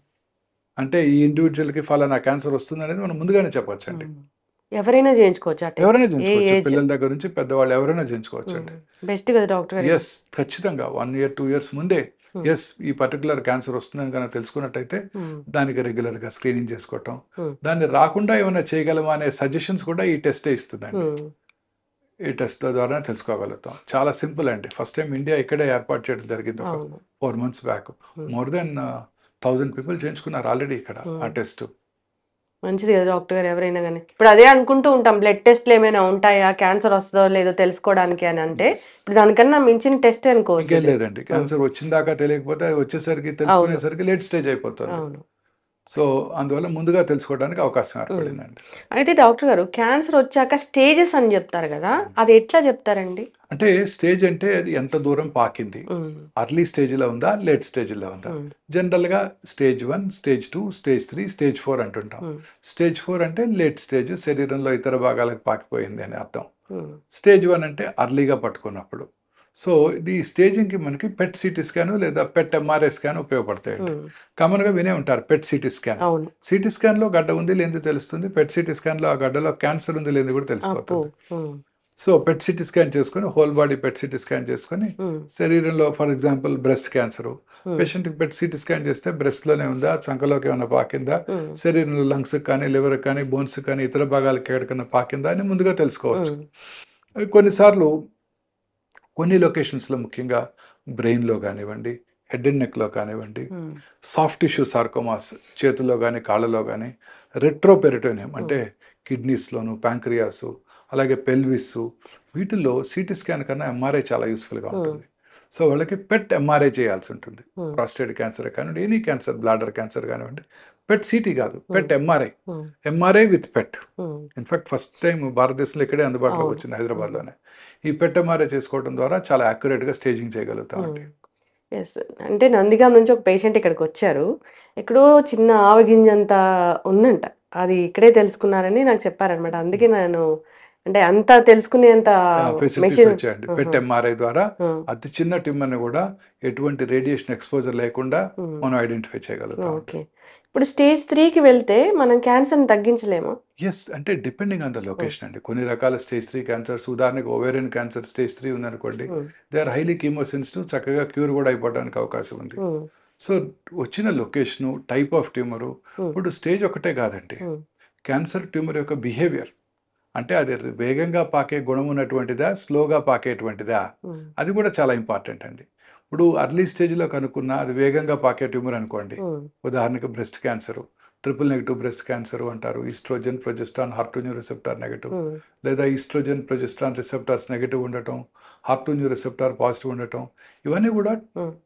అంటే ఈ ఇండివిజువల్కి ఫలానా క్యాన్సర్ వస్తుంది అనేది మనం ముందుగానే చెప్పొచ్చు అండి. ఉమ్. ఎవరైనా చేయించుకోవచ్చు. ఎవరైనా చేయించుకోవచ్చు, పిల్లల దగ్గర నుంచి పెద్దవాళ్ళు ఎవరైనా చేయించుకోవచ్చు అండి. బెస్ట్ కదా డాక్టర్ గారు. ఎస్, ఖచ్చితంగా 1 year 2 years ముందే ఎస్ ఈ పర్టికులర్ క్యాన్సర్ వస్తుందని కనుక తెలుసుకున్నట్టయితే ఉమ్, దానికి రెగ్యులర్గా స్క్రీనింగ్ చేసుకోవటం, Hmm. దాన్ని రాకుండా ఏమైనా చేయగలమా అనే సజెషన్స్ కూడా ఈ టెస్టే ఇస్తుందండి. ఉమ్, ఈ టెస్ట్ ద్వారా తెలుసుకోగలుగుతాం. చాలా సింపుల్ అండి. ఫస్ట్ టైం ఇండియా ఇక్కడే ఏర్పాటు చేయడం జరిగింది ఒక అవును. 4 months back. Hmm. More than 1000 people చేయించుకున్నారు ఆల్రెడీ ఇక్కడ ఆ టెస్ట్. మంచిది కదా డాక్టర్ గారు. ఎవరైనా కానీ ఇప్పుడు అదే అనుకుంటూ ఉంటాం, బ్లడ్ టెస్ట్లు ఏమైనా ఉంటాయా, క్యాన్సర్ వస్తుందో లేదో తెలుసుకోవడానికి అని. అంటే ఇప్పుడు దానికన్నా మించిన టెస్ట్ అనుకోవచ్చు. ఇంకేం లేదండి, క్యాన్సర్ వచ్చిన దాకా తెలియకపోతే అది వచ్చేసరికి తెలుసుకునేసరికి లేట్ స్టేజ్ అయిపోతుంది. అవును. సో అందువల్ల ముందుగా తెలుసుకోవడానికి అవకాశం ఏర్పడిందండి. అయితే డాక్టర్ గారు క్యాన్సర్ వచ్చాక స్టేజెస్ అని చెప్తారు కదా, అది ఎట్లా చెప్తారండి? అంటే స్టేజ్ అంటే అది ఎంత దూరం పాకింది, అర్లీ స్టేజ్లో ఉందా, లేట్ స్టేజ్లో ఉందా. జనరల్గా స్టేజ్ 1, స్టేజ్ 2, స్టేజ్ 3, స్టేజ్ 4 అంటుంటాం. స్టేజ్ 4 అంటే లేట్ స్టేజ్, శరీరంలో ఇతర భాగాలకు పాకిపోయింది అని అర్థం. స్టేజ్ 1 అంటే అర్లీగా పట్టుకున్నప్పుడు. సో ఇది స్టేజింగ్కి మనకి పెట్ సిటీ స్కాన్ లేదా పెట్ ఎంఆర్ఐ స్కాన్ ఉపయోగపడతాయండి. కామన్గా వినే ఉంటారు పెట్ సిటీ స్కాన్. సిటీ స్కాన్లో గడ్డ ఉంది లేనిది తెలుస్తుంది, పెట్ సిటీ స్కాన్లో ఆ గడ్డలో క్యాన్సర్ ఉంది లేనిది కూడా తెలిసిపోతుంది. సో పెట్ సిటీ స్కాన్ చేసుకొని, whole body PET CT scan చేసుకొని, శరీరంలో ఫర్ ఎగ్జాంపుల్ బ్రెస్ట్ క్యాన్సర్ పేషెంట్కి పెట్ సిటీ స్కాన్ చేస్తే బ్రెస్ట్లోనే ఉందా, చంకలోకి ఏమైనా పాకిందా, శరీరంలో లంగ్స్కి కానీ లివర్కి కానీ బోన్స్ కానీ ఇతర భాగాలకి ఎక్కడికైనా పాకిందా అని ముందుగా తెలుసుకోవచ్చు. కొన్నిసార్లు కొన్ని లొకేషన్స్లో ముఖ్యంగా బ్రెయిన్లో కానివ్వండి, హెడ్ అండ్ నెక్లో కానివ్వండి, సాఫ్ట్ టిష్యూ సార్కోమాస్ చేతుల్లో కానీ కాళ్ళలో కానీ, రెట్రోపెరిటోనియం అంటే కిడ్నీస్లోను, ప్యాంక్రియాసు, అలాగే పెల్విస్, వీటిల్లో సిటీ స్కాన్ కన్నా ఎంఆర్ఐ చాలా యూస్ఫుల్గా ఉంటుంది. సో వాళ్ళకి పెట్ ఎంఆర్ఐ చేయాల్సి ఉంటుంది. ప్రాస్టేట్ క్యాన్సర్ కానివ్వండి, ఎనీ క్యాన్సర్, బ్లాడర్ క్యాన్సర్ కానివ్వండి, పెట్ సిటీ కాదు, PET MRI, MRI with PET. In fact first time భారతదేశంలో ఇక్కడే అందుబాటులోకి వచ్చింది, హైదరాబాద్లోనే. ఈ పెట్ ఎంఆర్ఐ చేసుకోవడం ద్వారా చాలా యాక్యురేట్గా స్టేజింగ్ చేయగలుగుతామండి. ఎస్, అంటే నందిగాం నుంచి ఒక పేషెంట్ ఇక్కడికి వచ్చారు, ఎక్కడో చిన్న ఆవగింజంత ఉందంట, అది ఇక్కడే తెలుసుకున్నారని నాకు చెప్పారనమాట. అందుకే నేను అంటే అంత తెలుసుకునేంత ఫెసిలిటీస్ వచ్చాయండి. పెట్ ఎంఆర్ఐ ద్వారా అతి చిన్న ట్యూమర్ని కూడా ఎటువంటి రేడియేషన్ ఎక్స్పోజర్ లేకుండా మనం ఐడెంటిఫై చేయగలుగుతాం. ఓకే, ఇప్పుడు స్టేజ్ 3కి వెళ్తే మనం క్యాన్సర్ని తగ్గించలేమా? ఎస్, అంటే డిపెండింగ్ ఆన్ ద లొకేషన్ అండి. కొన్ని రకాల స్టేజ్ 3 క్యాన్సర్స్, ఉదాహరణకు ఓవేరియన్ క్యాన్సర్ స్టేజ్ 3 ఉందనుకోండి, దే ఆర్ హైలీ కీమోసెన్సిటివ్, చక్కగా క్యూర్ కూడా అయిపోవడానికి అవకాశం ఉంది. సో వచ్చిన లొకేషను, టైప్ ఆఫ్ ట్యూమరు, ఇప్పుడు స్టేజ్ ఒకటే కాదండి, క్యాన్సర్ ట్యూమర్ యొక్క బిహేవియర్ అంటే అది వేగంగా పాకే గుణం ఉన్నటువంటిదా, స్లోగా పాకేటువంటిదా, అది కూడా చాలా ఇంపార్టెంట్ అండి. ఇప్పుడు అర్లీ స్టేజ్లో కనుక్కున్న అది వేగంగా పాకే ట్యూమర్ అనుకోండి, ఉదాహరణకు breast cancer, triple negative breast cancer అంటారు, oestrogen, progesterone, HER2 receptor negative, లేదా ఈస్ట్రోజన్, ప్రొజెస్ట్రాన్ రిసెప్టార్స్ నెగిటివ్ ఉండటం, HER2 రిసెప్టార్ పాజిటివ్ ఉండటం, ఇవన్నీ కూడా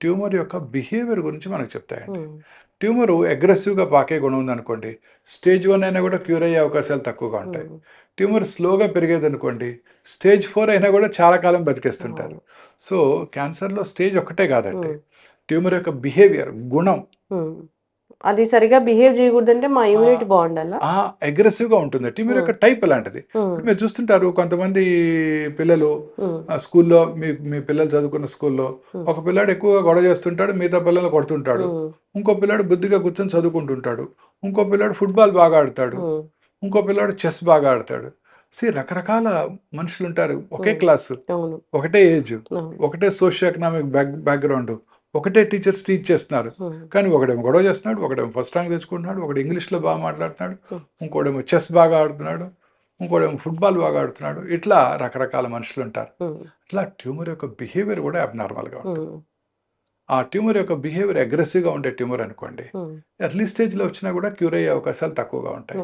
ట్యూమర్ యొక్క బిహేవియర్ గురించి మనకు చెప్తాయండి. ట్యూమరు అగ్రెసివ్గా పాకే గుణం ఉందనుకోండి, స్టేజ్ 1 అయినా కూడా క్యూర్ అయ్యే అవకాశాలు తక్కువగా ఉంటాయి. ట్యూమర్ స్లోగా పెరిగేది అనుకోండి, స్టేజ్ 4 అయినా కూడా చాలా కాలం బతికేస్తుంటారు. సో క్యాన్సర్లో స్టేజ్ ఒకటే కాదండి, ట్యూమర్ యొక్క బిహేవియర్, గుణం, అది సరిగా బిహేవ్ చేయకూడదంటే మా ఇమ్యూనిటీ బాగుండాలా, అగ్రెసివ్గా ఉంటుంది. ట్యూమర్ యొక్క టైప్ అలాంటిది. మీరు చూస్తుంటారు కొంతమంది పిల్లలు స్కూల్లో, మీ పిల్లలు చదువుకున్న స్కూల్లో ఒక పిల్లాడు ఎక్కువగా గొడవ చేస్తుంటాడు, మిగతా పిల్లలు కొడుతుంటాడు, ఇంకో పిల్లాడు బుద్ధిగా కూర్చొని చదువుకుంటుంటాడు, ఇంకో పిల్లాడు ఫుట్బాల్ బాగా ఆడతాడు, ఇంకో పిల్లాడు చెస్ బాగా ఆడతాడు. రకరకాల మనుషులు ఉంటారు, ఒకే క్లాసు, ఒకటే ఏజ్, ఒకటే సోషియో ఎకనామిక్ బ్యాక్గ్రౌండ్, ఒకటే టీచర్స్ టీచ్ చేస్తున్నారు, కానీ ఒకడేమో గొడవ చేస్తున్నాడు, ఒకడేమో ఫస్ట్ ర్యాంక్ తెచ్చుకుంటున్నాడు, ఒకడు ఇంగ్లీష్లో బాగా మాట్లాడుతున్నాడు, ఇంకోడేమో చెస్ బాగా ఆడుతున్నాడు, ఇంకోడేమో ఫుట్బాల్ బాగా ఆడుతున్నాడు. ఇట్లా రకరకాల మనుషులు ఉంటారు. ఇట్లా ట్యూమర్ యొక్క బిహేవియర్ కూడా అబ్నార్మల్గా ఉంటుంది. ఆ ట్యూమర్ యొక్క బిహేవియర్ అగ్రెసివ్గా ఉండే ట్యూమర్ అనుకోండి, ఎర్లీ స్టేజ్లో వచ్చినా కూడా క్యూర్ అయ్యే అవకాశాలు తక్కువగా ఉంటాయి.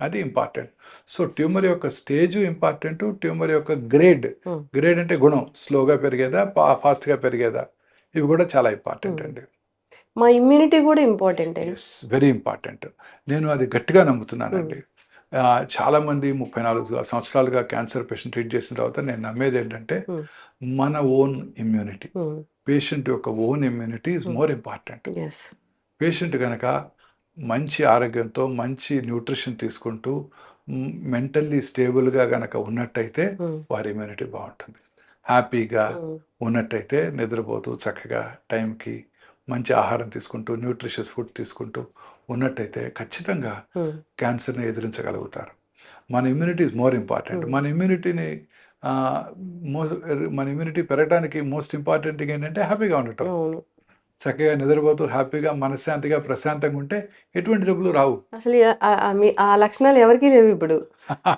అది ఇంపార్టెంట్. సో ట్యూమర్ యొక్క స్టేజ్ ఇంపార్టెంట్, ట్యూమర్ యొక్క గ్రేడ్ అంటే గుణం, స్లోగా పెరిగేదా, ఫాస్ట్గా పెరిగేదా, ఇవి కూడా చాలా ఇంపార్టెంట్ అండి. మా ఇమ్యూనిటీ కూడా ఇంపార్టెంట్. Yes, very important. నేను అది గట్టిగా నమ్ముతున్నానండి. చాలామంది 34 సంవత్సరాలుగా క్యాన్సర్ పేషెంట్ ట్రీట్ చేసిన తర్వాత నేను నమ్మేది ఏంటంటే, మన ఓన్ ఇమ్యూనిటీ, పేషెంట్ యొక్క own immunity is more important. Patient కనుక మంచి ఆరోగ్యంతో, మంచి న్యూట్రిషన్ తీసుకుంటూ, మెంటల్లీ స్టేబుల్గా కనుక ఉన్నట్టయితే వారి ఇమ్యూనిటీ బాగుంటుంది. హ్యాపీగా ఉన్నట్టయితే, నిద్రపోతూ చక్కగా టైంకి మంచి ఆహారం తీసుకుంటూ, న్యూట్రిషియస్ ఫుడ్ తీసుకుంటూ ఉన్నట్టయితే ఖచ్చితంగా క్యాన్సర్ని ఎదిరించగలుగుతారు. మన ఇమ్యూనిటీ ఈజ్ మోర్ ఇంపార్టెంట్. మన ఇమ్యూనిటీ పెరగడానికి మోస్ట్ ఇంపార్టెంట్ థింగ్ ఏంటంటే హ్యాపీగా ఉండటం. చక్కగా నిద్రపోతూ హ్యాపీగా, మనశ్శాంతిగా, ప్రశాంతంగా ఉంటే ఎటువంటి జబ్బులు రావు. అసలు ఆ లక్షణాలు ఎవరికి లేవు ఇప్పుడు.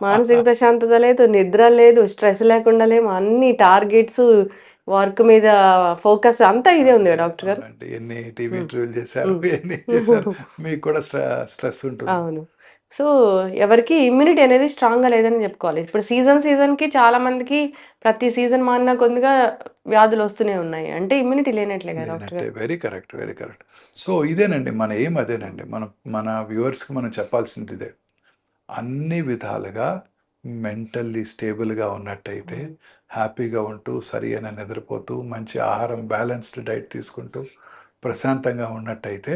మానసిక ప్రశాంతత లేదు, నిద్ర లేదు, స్ట్రెస్ లేకుండా లేము, అన్ని టార్గెట్స్, వర్క్ మీద ఫోకస్ అంతా ఇదే ఉంది డాక్టర్ గారు. ఎన్ని టీవీ ఇంటర్వ్యూలు చేశారు, ఎన్ని చేశారు, మీకు కూడా స్ట్రెస్ ఉంటుంది. అవును. సో ఎవరికి ఇమ్యూనిటీ అనేది స్ట్రాంగ్గా లేదని చెప్పుకోవాలి. ఇప్పుడు సీజన్కి చాలా మందికి ప్రతి సీజన్ మారినా కొద్దిగా వ్యాధులు వస్తూనే ఉన్నాయి. అంటే ఇమ్యూనిటీ లేనట్లే కదా డాక్టర్ లేనట్టే. గారు? Very correct. Very correct. So ఇదేనండి మన ఎయిమ్ అదేనండి. మన వ్యూవర్స్‌కి మనం చెప్పాల్సింది ఇదే. అన్ని విధాలుగా మెంటల్లీ స్టేబుల్‌గా ఉన్నట్టయితే, హ్మ్. హ్యాపీగా ఉంటూ, సరియైన నిద్రపోతూ, మంచి ఆహారం బ్యాలెన్స్డ్ డైట్ తీసుకుంటూ, ప్రశాంతంగా ఉన్నట్టయితే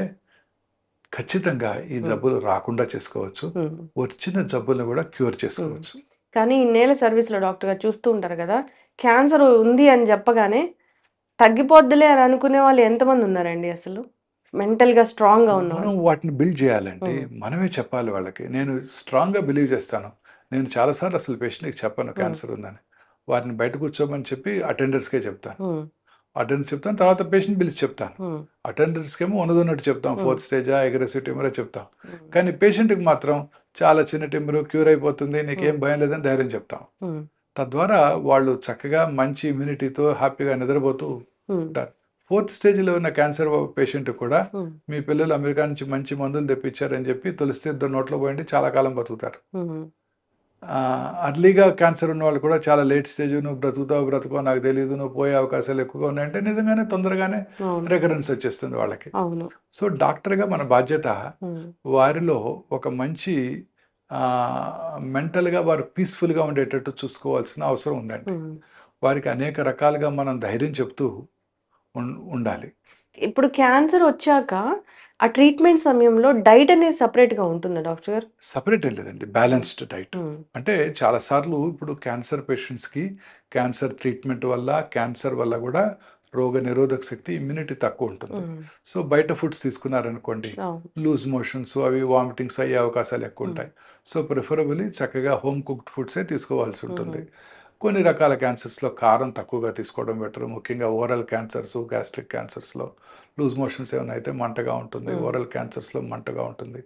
ఖచ్చితంగా ఈ హ్మ్. జబ్బులు రాకుండా చేసుకోవచ్చు. హ్మ్. వచ్చిన జబ్బులను కూడా క్యూర్ హ్మ్. చేసుకోవచ్చు. కానీ ఇన్నేళ్ల సర్వీస్‌లో డాక్టర్ గారు చూస్తూ ఉంటారు కదా! క్యాన్సర్ ఉంది అని చెప్పగానే తగ్గిపోద్దిలే అని అనుకునే వాళ్ళు ఎంతమంది ఉన్నారండి అసలు? మెంటల్‌గా స్ట్రాంగ్‌గా మనం ఉన్నవాళ్ళు. వాటిని బిల్డ్ చేయాలంటే హ్మ్. మనమే చెప్పాలి వాళ్ళకి. నేను స్ట్రాంగ్‌గా బిలీవ్ చేస్తాను. నేను చాలా సార్లు అసలు పేషెంట్‌కి చెప్పను హ్మ్. క్యాన్సర్ ఉందని. వారిని బయట కూర్చోమని చెప్పి అటెండర్స్‌కే చెప్తాను. హ్మ్. అటెండర్స్ చెప్తాను. తర్వాత పేషెంట్ పిలిచి చెప్తాను. హ్మ్. అటెండర్స్‌కేమో ఉన్నదున్నట్టు చెప్తాం. హ్మ్. 4th స్టేజా, అగ్రెసివ్ ట్యూమరా చెప్తాం. హ్మ్. కానీ పేషెంట్‌కి మాత్రం చాలా చిన్న ట్యూమరు క్యూర్ అయిపోతుంది. నీకేం హ్మ్. భయం లేదని ధైర్యం చెప్తాం. హ్మ్. తద్వారా వాళ్ళు చక్కగా మంచి ఇమ్యూనిటీతో హ్యాపీగా నిద్రపోతూ హ్మ్. ఉంటారు. 4th స్టేజ్‌లో ఉన్న క్యాన్సర్ పేషెంట్ కూడా హ్మ్. మీ పిల్లలు అమెరికా నుంచి మంచి మందులు తెప్పించారని చెప్పి తులసి తీర్థం నోట్లో పోయండి చాలా కాలం బతుకుతారు. హ్మ్. అర్లీగా క్యాన్సర్ ఉన్నవాళ్ళు కూడా చాలా లేట్ స్టేజ్ నువ్వు బ్రతుకుతావో బ్రతుకో నాకు తెలీదు, నువ్వు పోయే అవకాశాలు ఎక్కువగా ఉన్నాయంటే నిజంగానే తొందరగానే అవును. రికరెన్స్ వచ్చేస్తుంది వాళ్ళకి. అవును. సో డాక్టర్‌గా మన బాధ్యత హ్మ్. వారిలో ఒక మంచి మెంటల్‌గా వారు పీస్‌ఫుల్‌గా ఉండేటట్టు చూసుకోవాల్సిన అవసరం ఉందండి. హ్మ్. వారికి అనేక రకాలుగా మనం ధైర్యం చెప్తూ ఉండాలి. ఇప్పుడు క్యాన్సర్ వచ్చాక ఆ ట్రీట్మెంట్ సమయంలో డైట్ అనేది సెపరేట్‌గా ఉంటుందా డాక్టర్ గారు? సెపరేట్ ఏం లేదండి. హ్మ్. Balanced diet. హ్మ్. అంటే చాలా సార్లు ఇప్పుడు క్యాన్సర్ పేషెంట్స్‌కి క్యాన్సర్ ట్రీట్మెంట్ వల్ల, క్యాన్సర్ వల్ల గూడా రోగనిరోధక శక్తి, ఇమ్యూనిటీ తక్కువుంటుంది. హ్మ్. సో, బయట ఫుడ్స్ తీసుకున్నారనుకోండి, అవును. లూజ్ మోషన్స్ అవి వామిటింగ్స్ అయ్యే అవకాశాలు హ్మ్. ఎక్కువుంటాయి. సో, ప్రిఫరబుల్లీ చక్కగా హోమ్ కుక్డ్ ఫుడ్సే తీసుకోవాల్సి హుహు. ఉంటుంది. కొన్ని రకాల క్యాన్సర్స్‌లో కారం తక్కువగా తీసుకోవడం బెటర్. ముఖ్యంగా ఓరల్ క్యాన్సర్స్, గ్యాస్ట్రిక్ క్యాన్సర్స్‌లో లూజ్ మోషన్స్ ఏమైనా అయితే మంటగా ఉంటుంది. హ్మ్. ఓరల్ క్యాన్సర్స్‌లో మంటగా ఉంటుంది.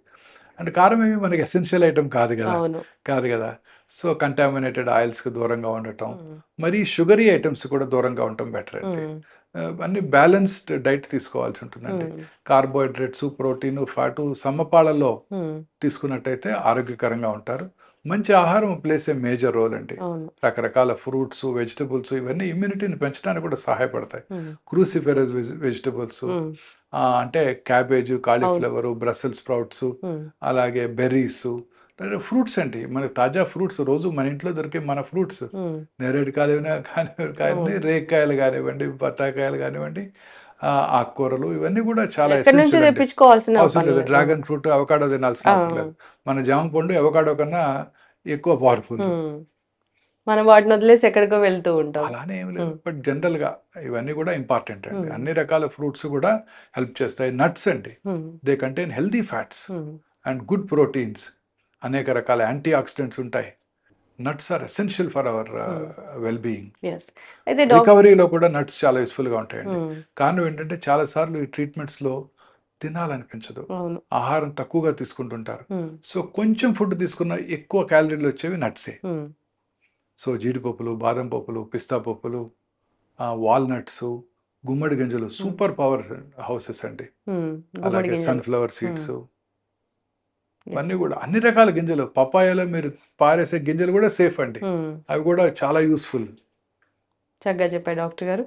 అంటే కారం ఏమి మనకి ఎసెన్షియల్ ఐటెమ్ కాదు గదా! అవును. కాదు గదా! సో, కంటామినేటెడ్ ఆయిల్స్‌కి దూరంగా ఉండటం. హ్మ్. మరీ షుగరీ ఐటెమ్స్ కూడా దూరంగా ఉండటం బెటర్ అండి. హ్మ్. అన్నీ బ్యాలెన్స్డ్ డైట్ తీసుకోవాల్సి ఉంటుందండి. హ్మ్. కార్బోహైడ్రేట్స్, ప్రోటీను, ఫ్యాటు సమపాళల్లో హ్మ్. తీసుకున్నట్టయితే ఆరోగ్యకరంగా ఉంటారు. మంచి ఆహారం ప్లేస్ ఏ మేజర్ రోల్ అండి. అవును. రకరకాల ఫ్రూట్స్, వెజిటబుల్స్ ఇవన్నీ ఇమ్యూనిటీని పెంచడానికి కూడా సహాయపడతాయి. హ్మ్. క్రూసిఫెరస్ వెజిటబుల్స్ హ్మ్. అంటే క్యాబేజు, అవును. కాలీఫ్లవరు, బ్రసెల్స్ స్ప్రౌట్సు, హ్మ్. అలాగే బెర్రీసు, ఫ్రూట్స్ అండి. మనకి తాజా ఫ్రూట్స్ రోజు మన ఇంట్లో దొరికే మన ఫ్రూట్స్. హ్మ్. నేరేడుకాయలైనా కానివ్వండి, అవును. రేగికాయలు గానివ్వండి, బత్తాకాయలు గానివ్వండి, ఆకుకూరలు ఇవన్నీ కూడా చాలా ఎక్కడి నుంచో ఎసెన్షియల్ అండి. తెప్పించుకోవాల్సిన అవసరం పని లేదు. లేదు. ఆ! డ్రాగన్ ఫ్రూట్, అవకాడో తినాల్సిన ఆ! అవసరం లేదు. మన జామ పండు అవకాడో కన్నా ఎక్కువ పవర్‌ఫుల్. హ్మ్. మనం వాటిని వదిలేసి ఎక్కడికో వెళ్తూ ఉంటాం. అలానే ఏమి లేదు. హ్మ్. బట్ జనరల్‌గా ఇవన్నీ కూడా ఇంపార్టెంట్ అండి. హ్మ్. అన్ని రకాల ఫ్రూట్స్ కూడా హెల్ప్ చేస్తాయి. నట్స్ అండి. Hmm. They contain healthy fats hmm. And good proteins. అనేక రకాల యాంటీ ఆక్సిడెంట్స్ ఉంటాయి. Nuts are essential for our hmm. Well being. Yes. అయితే రికవరీలో కూడా నట్స్ చాలా యూజ్‌ఫుల్‌గా ఉంటాయండి. హ్మ్. కారణం ఏంటంటే చాలా సార్లు ఈ ట్రీట్మెంట్స్‌లో తినాలనిపించదు. అవును. ఆహారం తక్కువగా తీసుకుంటుంటారు. హ్మ్. సో, కొంచెం ఫుడ్ తీసుకున్న ఎక్కువ క్యాలరీలు వచ్చేవి నట్సే. హ్మ్. సో, జీడిపప్పులు, బాదం పప్పులు, పిస్తా పప్పులు, వాల్‌నట్సు, గుమ్మడి గింజలు హ్మ్. సూపర్ పవర్ హౌసెస్ అండి. హ్మ్. గుమ్మడి అలాగే గింజలు. సన్‌ఫ్లవర్ హ్మ్. Seeds yes. ఇవన్నీ గూడా అన్ని రకాల గింజలు. పపాయాలో మీరు పారేసే గింజలు గూడా సేఫ్ అండి. హ్మ్. అవి గూడా చాలా యూజ్‌ఫుల్. చక్కగా చెప్పారు డాక్టర్ గారు.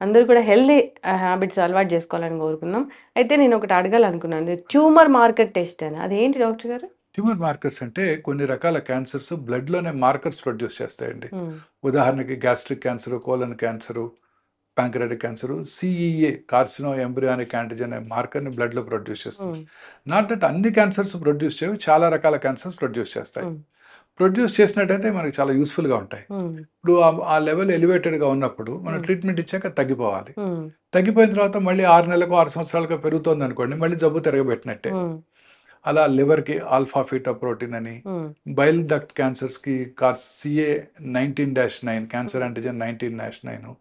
అందరూ కూడా హెల్తీ హ్యాబిట్స్ అలవాటు చేసుకోవాలని కోరుకుందాం. అయితే నేనొకటి అడగాలనుకున్నాను. ట్యూమర్ మార్కర్ టెస్ట్ అని. అదేంటి డాక్టర్ గారు? ట్యూమర్ మార్కర్స్ అంటే కొన్ని రకాల క్యాన్సర్స్ బ్లడ్‌లోనే మార్కర్స్ ప్రొడ్యూస్ చేస్తాయండి. హ్మ్. ఉదాహరణకి gastric cancer, colon cancer, pancreatic cancer, CEA carcino embryonic antigen అనే మార్కర్‌ని బ్లడ్‌లో ప్రొడ్యూస్ చేస్తుంది. హ్మ్. నాట్ దట్ అన్ని క్యాన్సర్స్ ప్రొడ్యూస్ చేయవు. చాలా రకాల క్యాన్సర్స్ ప్రొడ్యూస్ చేస్తాయి. హ్మ్. ప్రొడ్యూస్ చేసినట్టయితే మనకు చాలా యూజ్‌ఫుల్‌గా ఉంటాయి. హ్మ్. ఇప్పుడు ఆ లెవెల్ ఎలివేటెడ్‌గా ఉన్నప్పుడు మనం హ్మ్. ట్రీట్మెంట్ ఇచ్చాక తగ్గిపోవాలి. హ్మ్. తగ్గిపోయిన తర్వాత మళ్ళీ 6 నెలలకో, 6 సంవత్సరాలకో పెరుగుతోందనుకోండి మళ్ళీ జబ్బు తిరగబెట్టినట్టే. హ్మ్. అలా లివర్‌కి ఆల్ఫా ఫీటో ప్రోటీన్ అని, హ్మ్. బైల్ డక్ట్ క్యాన్సర్స్‌కి CA 19-9 క్యాన్సర్ యాంటిజెన్ 19-9,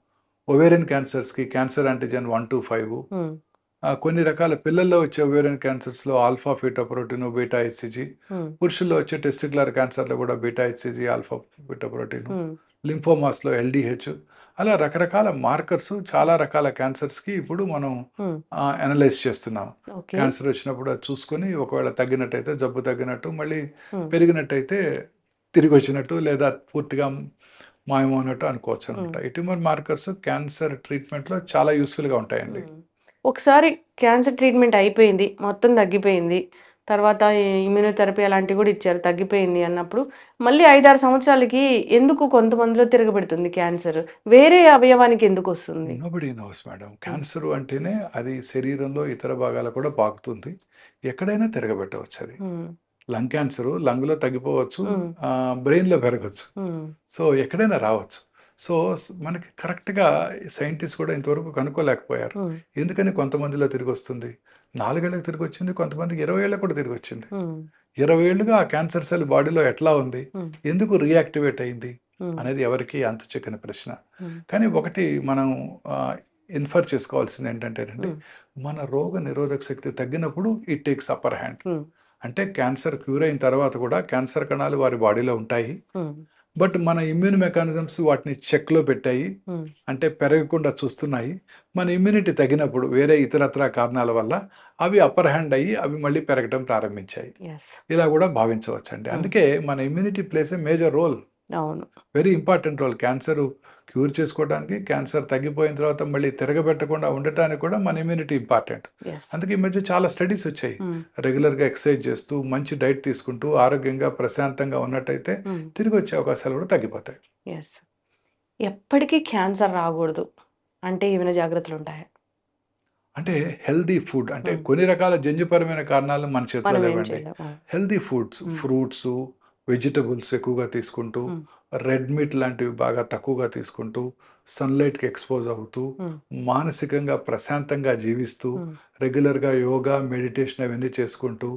ఒవేరియన్ క్యాన్సర్స్‌కి క్యాన్సర్ యాంటిజెన్ 1-5, హ్మ్. కొన్ని రకాల పిల్లల్లో వచ్చే ఒవేరియన్ క్యాన్సర్స్‌లో alpha fetoprotein, beta HCG, hmm. పురుషుల్లో వచ్చే టెస్టిక్యులర్ క్యాన్సర్‌లో కూడా beta HCG, alpha fetoprotein, hmm. లింఫోమాస్‌లో ఎల్‌డిహెచ్, అలా రకరకాల మార్కర్స్ చాలా రకాల క్యాన్సర్స్‌కి ఇప్పుడు మనం హ్మ్. అనలైజ్ చేస్తున్నాం. ఓకే. క్యాన్సర్ వచ్చినప్పుడు అది చూసుకొని ఒకవేళ తగ్గినట్టయితే జబ్బు తగ్గినట్టు, మళ్ళీ హ్మ్. పెరిగినట్టయితే తిరిగొచ్చినట్టు లేదా పూర్తిగా మాయమన్నట్టు అనుకోవచ్చు అనమాట. ఈ ట్యూమర్ మార్కర్స్ క్యాన్సర్ ట్రీట్మెంట్లో చాలా యూస్ఫుల్గా ఉంటాయండి. ఒకసారి క్యాన్సర్ ట్రీట్మెంట్ అయిపోయింది, మొత్తం తగ్గిపోయింది, తర్వాత ఇమ్యూనోథెరపీ అలాంటివి కూడా ఇచ్చారు, తగ్గిపోయింది అన్నప్పుడు మళ్ళీ 5-6 సంవత్సరాలకి ఎందుకు కొంతమందిలో తిరగబెడుతుంది క్యాన్సర్? వేరే అవయవానికి ఎందుకు వస్తుంది? Nobody nose madam. క్యాన్సర్ అంటేనే అది శరీరంలో ఇతర భాగాలు కూడా పాకుతుంది, ఎక్కడైనా తిరగబెట్టవచ్చు. అది లంగ్ క్యాన్సర్ లంగ్లో తగ్గిపోవచ్చు, బ్రెయిన్లో పెరగచ్చు, సో ఎక్కడైనా రావచ్చు. సో మనకి కరెక్ట్గా సైంటిస్ట్ కూడా ఇంతవరకు కనుక్కోలేకపోయారు ఎందుకని కొంతమందిలో తిరిగి వస్తుంది. 4 ఏళ్ళకి తిరిగి వచ్చింది, కొంతమందికి 20 ఏళ్ళకి కూడా తిరిగి వచ్చింది. 20 ఏళ్ళుగా ఆ క్యాన్సర్ సెల్ బాడీలో ఎట్లా ఉంది, ఎందుకు రియాక్టివేట్ అయింది అనేది ఎవరికి అంతు చిక్కని ప్రశ్న. కానీ ఒకటి మనం ఇన్ఫర్ చేసుకోవాల్సింది ఏంటంటేనండి, మన రోగ నిరోధక శక్తి తగ్గినప్పుడు ఇట్ టేక్స్ అప్పర్ హ్యాండ్. అంటే క్యాన్సర్ క్యూర్ అయిన తర్వాత కూడా క్యాన్సర్ కణాలు వారి బాడీలో ఉంటాయి, బట్ మన ఇమ్యూన్ మెకానిజమ్స్ వాటిని చెక్లో పెట్టాయి, అంటే పెరగకుండా చూస్తున్నాయి. మన ఇమ్యూనిటీ తగినప్పుడు వేరే ఇతరత్ర కారణాల వల్ల అవి అప్పర్ హ్యాండ్ అయ్యి అవి మళ్ళీ పెరగడం ప్రారంభించాయి. ఇలా కూడా భావించవచ్చు అండి. అందుకే మన immunity plays a major role, very important role. Cancer cure చేసుకోవడానికి, క్యాన్సర్ తగ్గిపోయిన తర్వాత మళ్ళీ తిరగబెట్టకుండా ఉండటానికి కూడా మన ఇమ్యూనిటీ ఇంపార్టెంట్. అందుకే ఈ మధ్య చాలా స్టడీస్ వచ్చాయి. రెగ్యులర్గా ఎక్సర్సైజ్ చేస్తూ మంచి డైట్ తీసుకుంటూ ఆరోగ్యంగా ప్రశాంతంగా ఉన్నట్టయితే తిరిగి వచ్చే అవకాశాలు కూడా తగ్గిపోతాయి. ఎప్పటికీ క్యాన్సర్ రాకూడదు అంటే ఏమైనా జాగ్రత్తలు ఉంటాయా? అంటే హెల్దీ ఫుడ్, అంటే కొన్ని రకాల జన్యుపరమైన కారణాలు మన చేతిలో లేవండి. హెల్దీ ఫుడ్స్, ఫ్రూట్స్, వెజిటబుల్స్ ఎక్కువగా తీసుకుంటూ, రెడ్ మీట్ లాంటివి బాగా తక్కువగా తీసుకుంటూ, సన్లైట్కి ఎక్స్పోజ్ అవుతూ, మానసికంగా ప్రశాంతంగా జీవిస్తూ, రెగ్యులర్గా యోగా, మెడిటేషన్ అవన్నీ చేసుకుంటూ,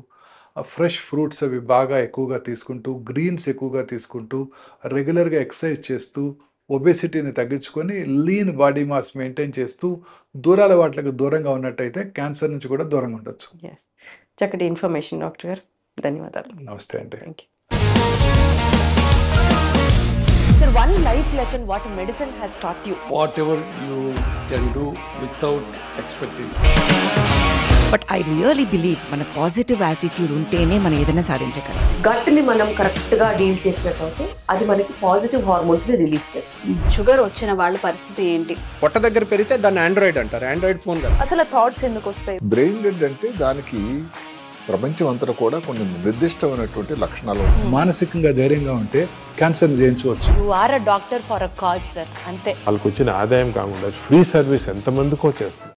ఫ్రెష్ ఫ్రూట్స్ అవి బాగా ఎక్కువగా తీసుకుంటూ, గ్రీన్స్ ఎక్కువగా తీసుకుంటూ, రెగ్యులర్గా ఎక్సర్సైజ్ చేస్తూ, ఒబేసిటీని తగ్గించుకొని లీన్ బాడీ మాస్ మెయింటైన్ చేస్తూ, దూరాల వాటికి దూరంగా ఉన్నట్టయితే క్యాన్సర్ నుంచి కూడా దూరంగా ఉండొచ్చు. చక్కటి ఇన్ఫర్మేషన్ డాక్టర్ గారు, ధన్యవాదాలు. నమస్తే అండి. Thank you. Sir, one life lesson what medicine has taught you. Whatever you can do without expecting. But I really believe మన పాజిటివ్ యాటిట్యూడ్ ఉంటేనే మనం ఏదైనా సాధించగలం. గట్ని మనం కరెక్ట్గా డీల్ చేసినట్లయితే అది మనకి పాజిటివ్ హార్మోన్స్ని రిలీజ్ చేస్తుంది. షుగర్ వచ్చిన వాళ్ళ పరిస్థితి ఏంటి? పొట్ట దగ్గర పెరిగితే దాన్ని ఆండ్రాయిడ్ అంటారు, ఆండ్రాయిడ్ ఫోన్ కదా. అసలు థాట్స్ ఎందుకు వస్తాయి? బ్రెయిన్ డెడ్ అంటే దానికి ప్రపంచం అంతా కూడా కొన్ని నిర్దిష్టమైనటువంటి లక్షణాలు. మానసికంగా ధైర్యంగా ఉంటే క్యాన్సర్ జయించవచ్చు. You are a doctor for a cause sir, అంతే. వాళ్ళకి వచ్చిన ఆదాయం కాకుండా ఫ్రీ సర్వీస్ ఎంతమందికో చేస్తుంది.